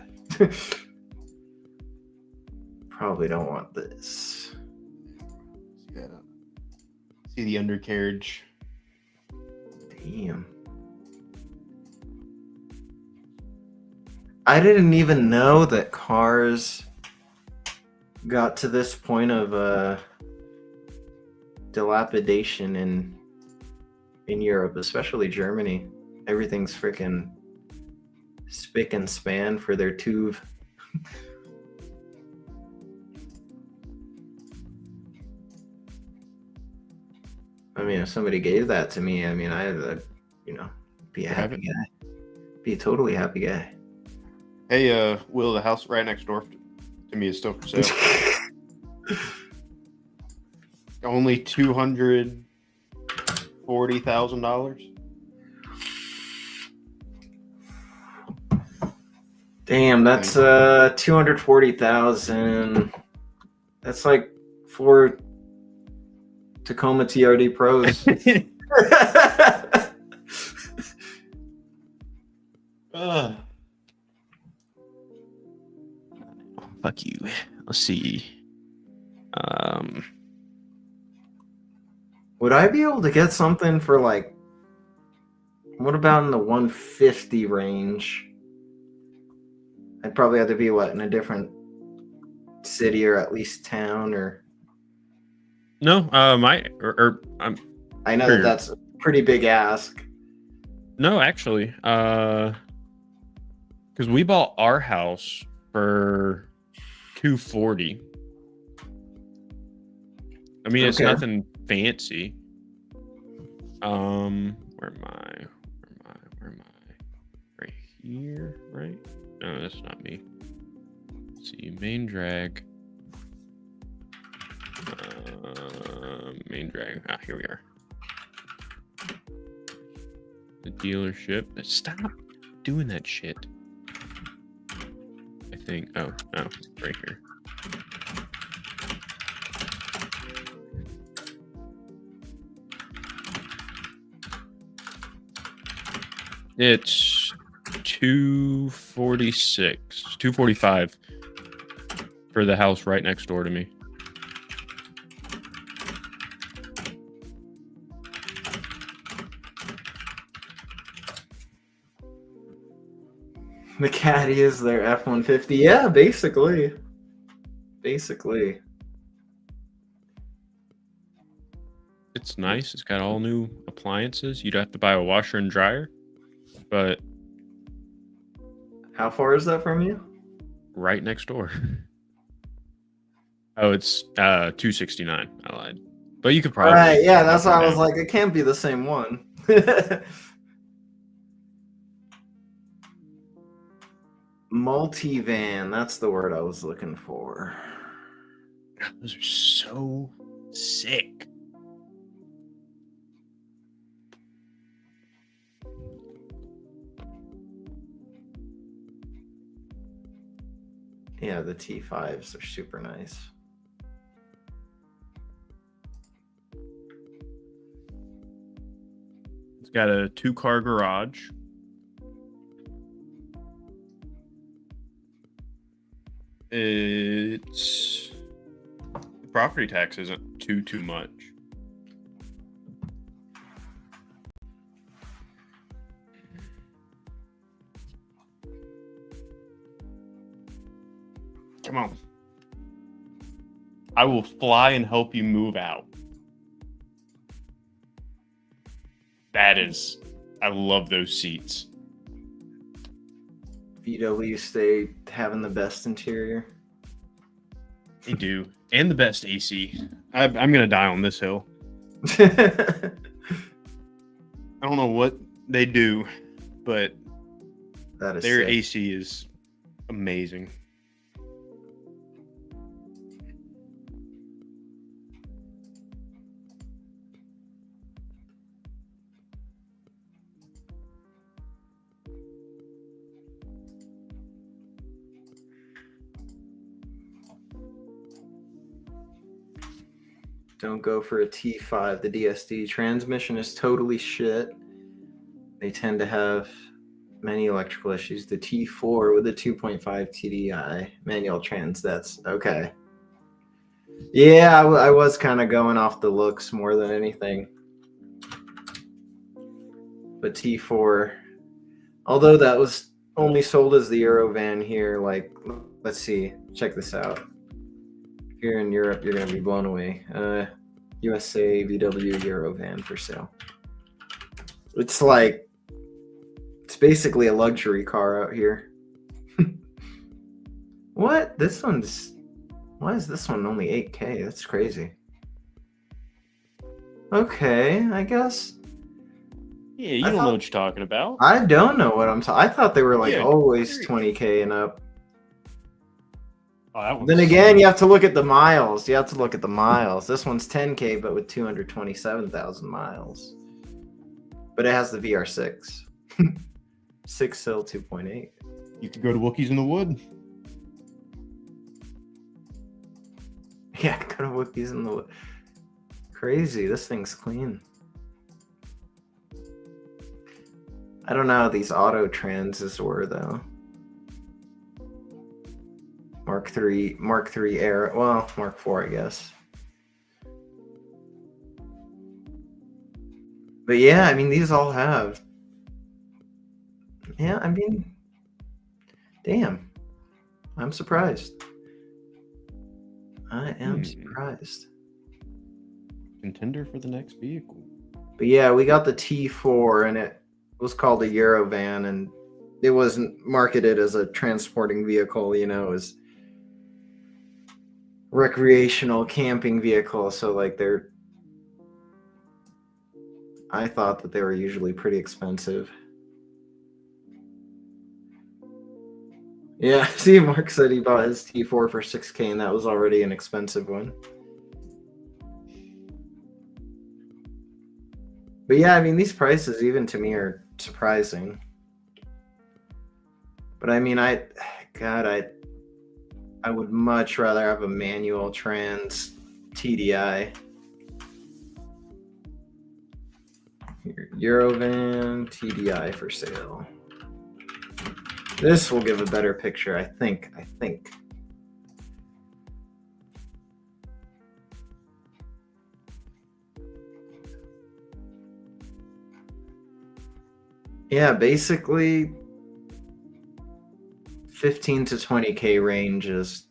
Probably don't want this. Yeah. See the undercarriage. Damn. I didn't even know that cars got to this point of dilapidation in Europe, especially Germany. Everything's freaking spick and span for their TÜV. I mean, if somebody gave that to me, I mean, I'd, be a happy guy. Be a totally happy guy. Hey, Will, the house right next door to me is still for sale. Only $240,000. Damn, that's 240,000. That's like 4 Tacoma TRD Pros. fuck you. Let's see. Would I be able to get something for like, what about in the 150 range? I'd probably have to be in a different city or at least town or. No, I know that that's a pretty big ask. No, actually, because we bought our house for $240. I mean, it's nothing fancy. Where am I? Right here, right? No, that's not me. Let's see, main drag. Main drag. Ah, here we are. The dealership. Stop doing that shit. I think. Oh, right here. It's 245 for the house right next door to me. The Caddy is their F-150. Yeah, basically. It's nice. It's got all new appliances. You'd have to buy a washer and dryer, but how far is that from you? Right next door. Oh, it's 269. I lied. But you could probably. Right, yeah, that's why I was like, it can't be the same one. Multivan, that's the word I was looking for. God, those are so sick. Yeah, the T5s are super nice. It's got a 2-car garage. It's the property tax isn't too much. Come on. I will fly and help you move out. I love those seats. VW stay having the best interior. They do, and the best AC. I'm gonna die on this hill. That I don't know what they do, but is their sick. AC is amazing. Don't go for a T5. The DSD transmission is totally shit. They tend to have many electrical issues. The T4 with the 2.5 TDI manual trans, that's okay. Yeah, I was kind of going off the looks more than anything. But T4, although that was only sold as the Eurovan here, like, let's see, check this out. If you're in Europe, you're going to be blown away. USA VW Eurovan for sale. It's like, it's basically a luxury car out here. What? This one's, why is this one only 8K? That's crazy. Okay, I guess. Yeah, you I don't thought- know what you're talking about. I don't know what I'm talking. I thought they were like Yeah, always there- 20K and up. Oh, that one's Then again, you have to look at the miles. You have to look at the miles. This one's 10K, but with 227,000 miles. But it has the VR6. 6 cell 2.8. you could go to Wookiees in the Wood. Yeah, go to Wookiees in the crazy. This thing's clean. I don't know how these auto transes were though. Mark III era. Well, Mark IV, I guess. But yeah, I mean, these all have. Yeah, I mean, damn. I'm surprised. I am surprised. Contender for the next vehicle. But yeah, we got the T4 and it was called a Eurovan and it wasn't marketed as a transporting vehicle, you know, as recreational camping vehicle. So like I thought that they were usually pretty expensive. Yeah, see, Mark said he bought his T4 for 6K and that was already an expensive one. But yeah, I mean, these prices even to me are surprising. But I mean, I would much rather have a manual trans TDI. Eurovan TDI for sale. This will give a better picture, I think. Yeah, basically 15 to 20K range is.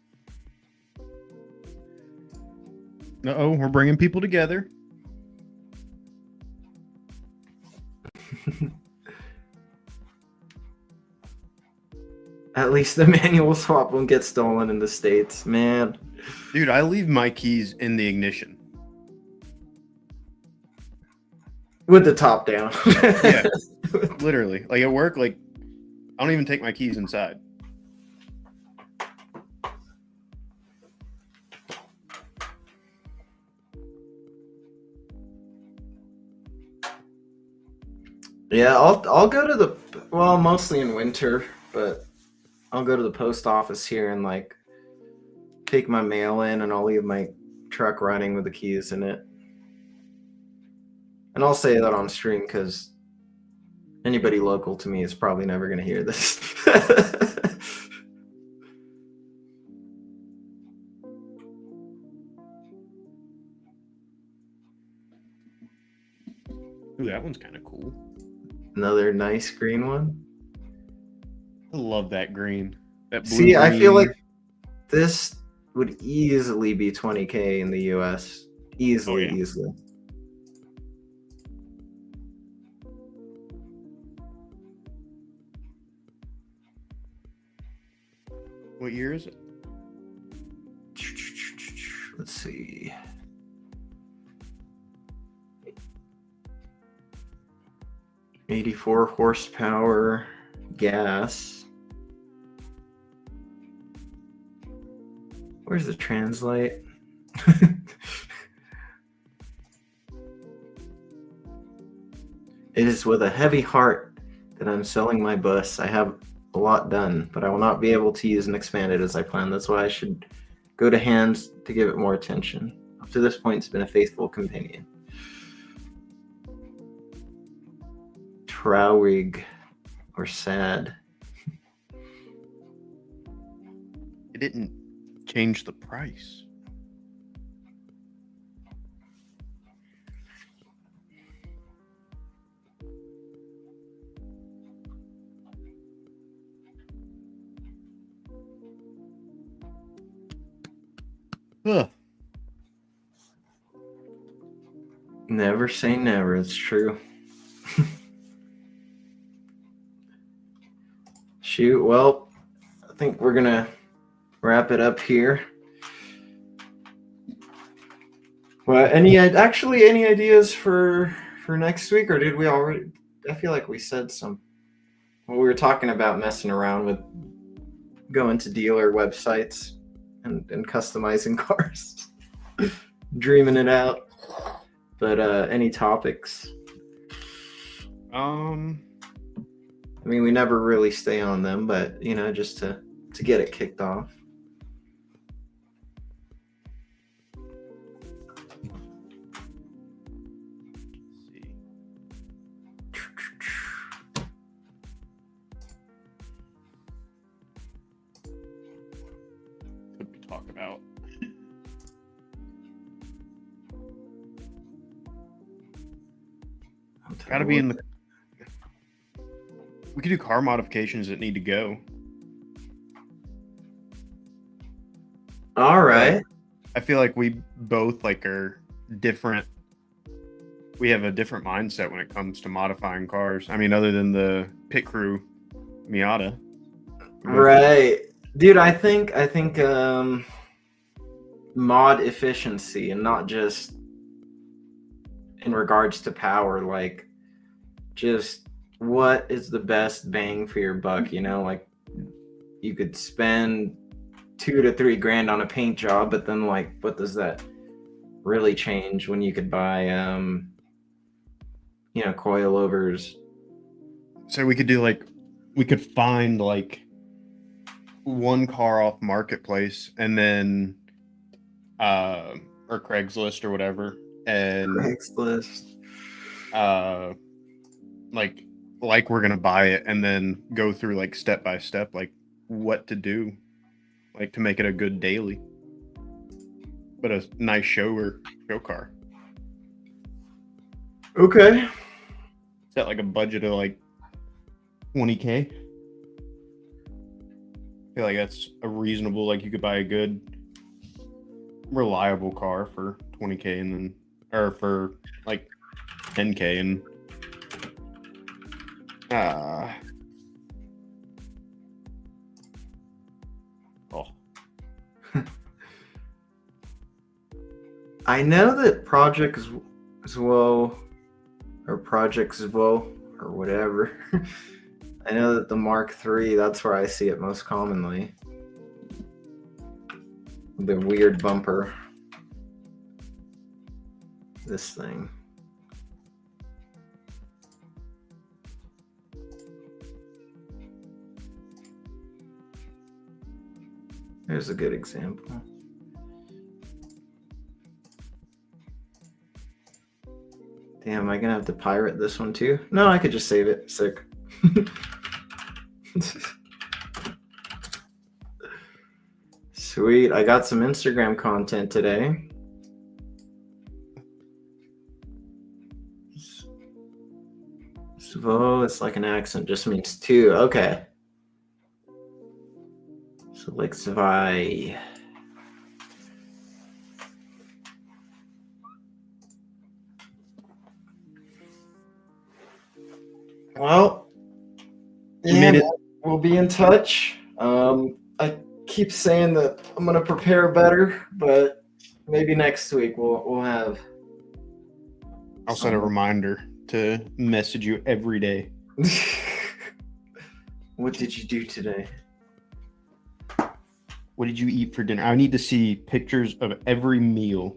Uh-oh, we're bringing people together. At least the manual swap won't get stolen in the States, man. Dude, I leave my keys in the ignition. With the top down. Yeah. Literally. Like at work, like I don't even take my keys inside. Yeah, I'll go to the, well, mostly in winter, but I'll go to the post office here and like take my mail in and I'll leave my truck running with the keys in it. And I'll say that on stream because anybody local to me is probably never going to hear this. Ooh, that one's kind of cool. Another nice green one. I love that green. That blue See, I feel green. like this would easily be 20K in the US. Easily, Oh, yeah. easily. What year is it? Let's see. $84 horsepower, gas. Where's the translate? It is with a heavy heart that I'm selling my bus. I have a lot done, but I will not be able to use and expand it as I planned. That's why I should go to hands to give it more attention. Up to this point, it's been a faithful companion. Traurig, or sad. It didn't change the price. Ugh. Never say never, it's true. Shoot, well, I think we're gonna wrap it up here. Well, any ideas for next week, or did we already? I feel like we said some. Well, we were talking about messing around with going to dealer websites and customizing cars, dreaming it out. But any topics? I mean, we never really stay on them, but just to get it kicked off. Could we talk about? Got to be in the. We could do car modifications that need to go. All right. I feel like we both are different. We have a different mindset when it comes to modifying cars. I mean, other than the pit crew Miata. Right. Dude, I think mod efficiency, and not just in regards to power, like just what is the best bang for your buck, like you could spend $2 to $3 grand on a paint job, but then what does that really change when you could buy coilovers? So we could do we could find one car off Marketplace and then or Craigslist or whatever, and Craigslist. like we're gonna buy it, and then go through step by step what to do to make it a good daily, but a nice show car. Okay. Set a budget of $20K. I feel like that's a reasonable, you could buy a good reliable car for $20K, and then for $10K, and I know that Project Zwo or Project Zwo or whatever. I know that the Mark III, that's where I see it most commonly. The weird bumper. This thing. There's a good example. Damn, am I gonna have to pirate this one too? No, I could just save it. Sick. Sweet, I got some Instagram content today. Svo, it's like an accent, just means two. Okay. So Svai. Well, You made it. we'll be in touch. I keep saying that I'm gonna prepare better, but maybe next week we'll have. I'll set a reminder to message you every day. What did you do today? What did you eat for dinner? I need to see pictures of every meal.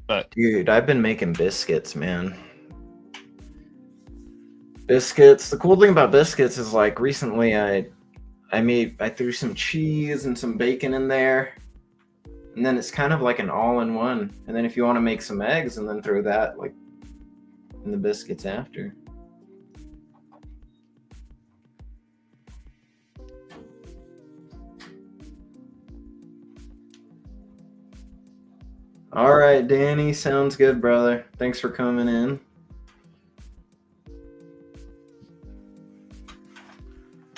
But Dude, I've been making biscuits, man. Biscuits. The cool thing about biscuits is like recently I threw some cheese and some bacon in there. And then it's kind of like an all-in-one. And then if you want to make some eggs and then throw that like in the biscuits after. All right, Danny, sounds good, brother. Thanks for coming in.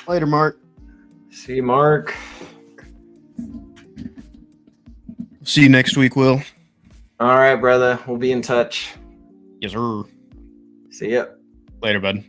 later, Mark. See you, Mark. See you next week, Will. All right, brother. We'll be in touch. Yes, sir. See ya. Later, bud.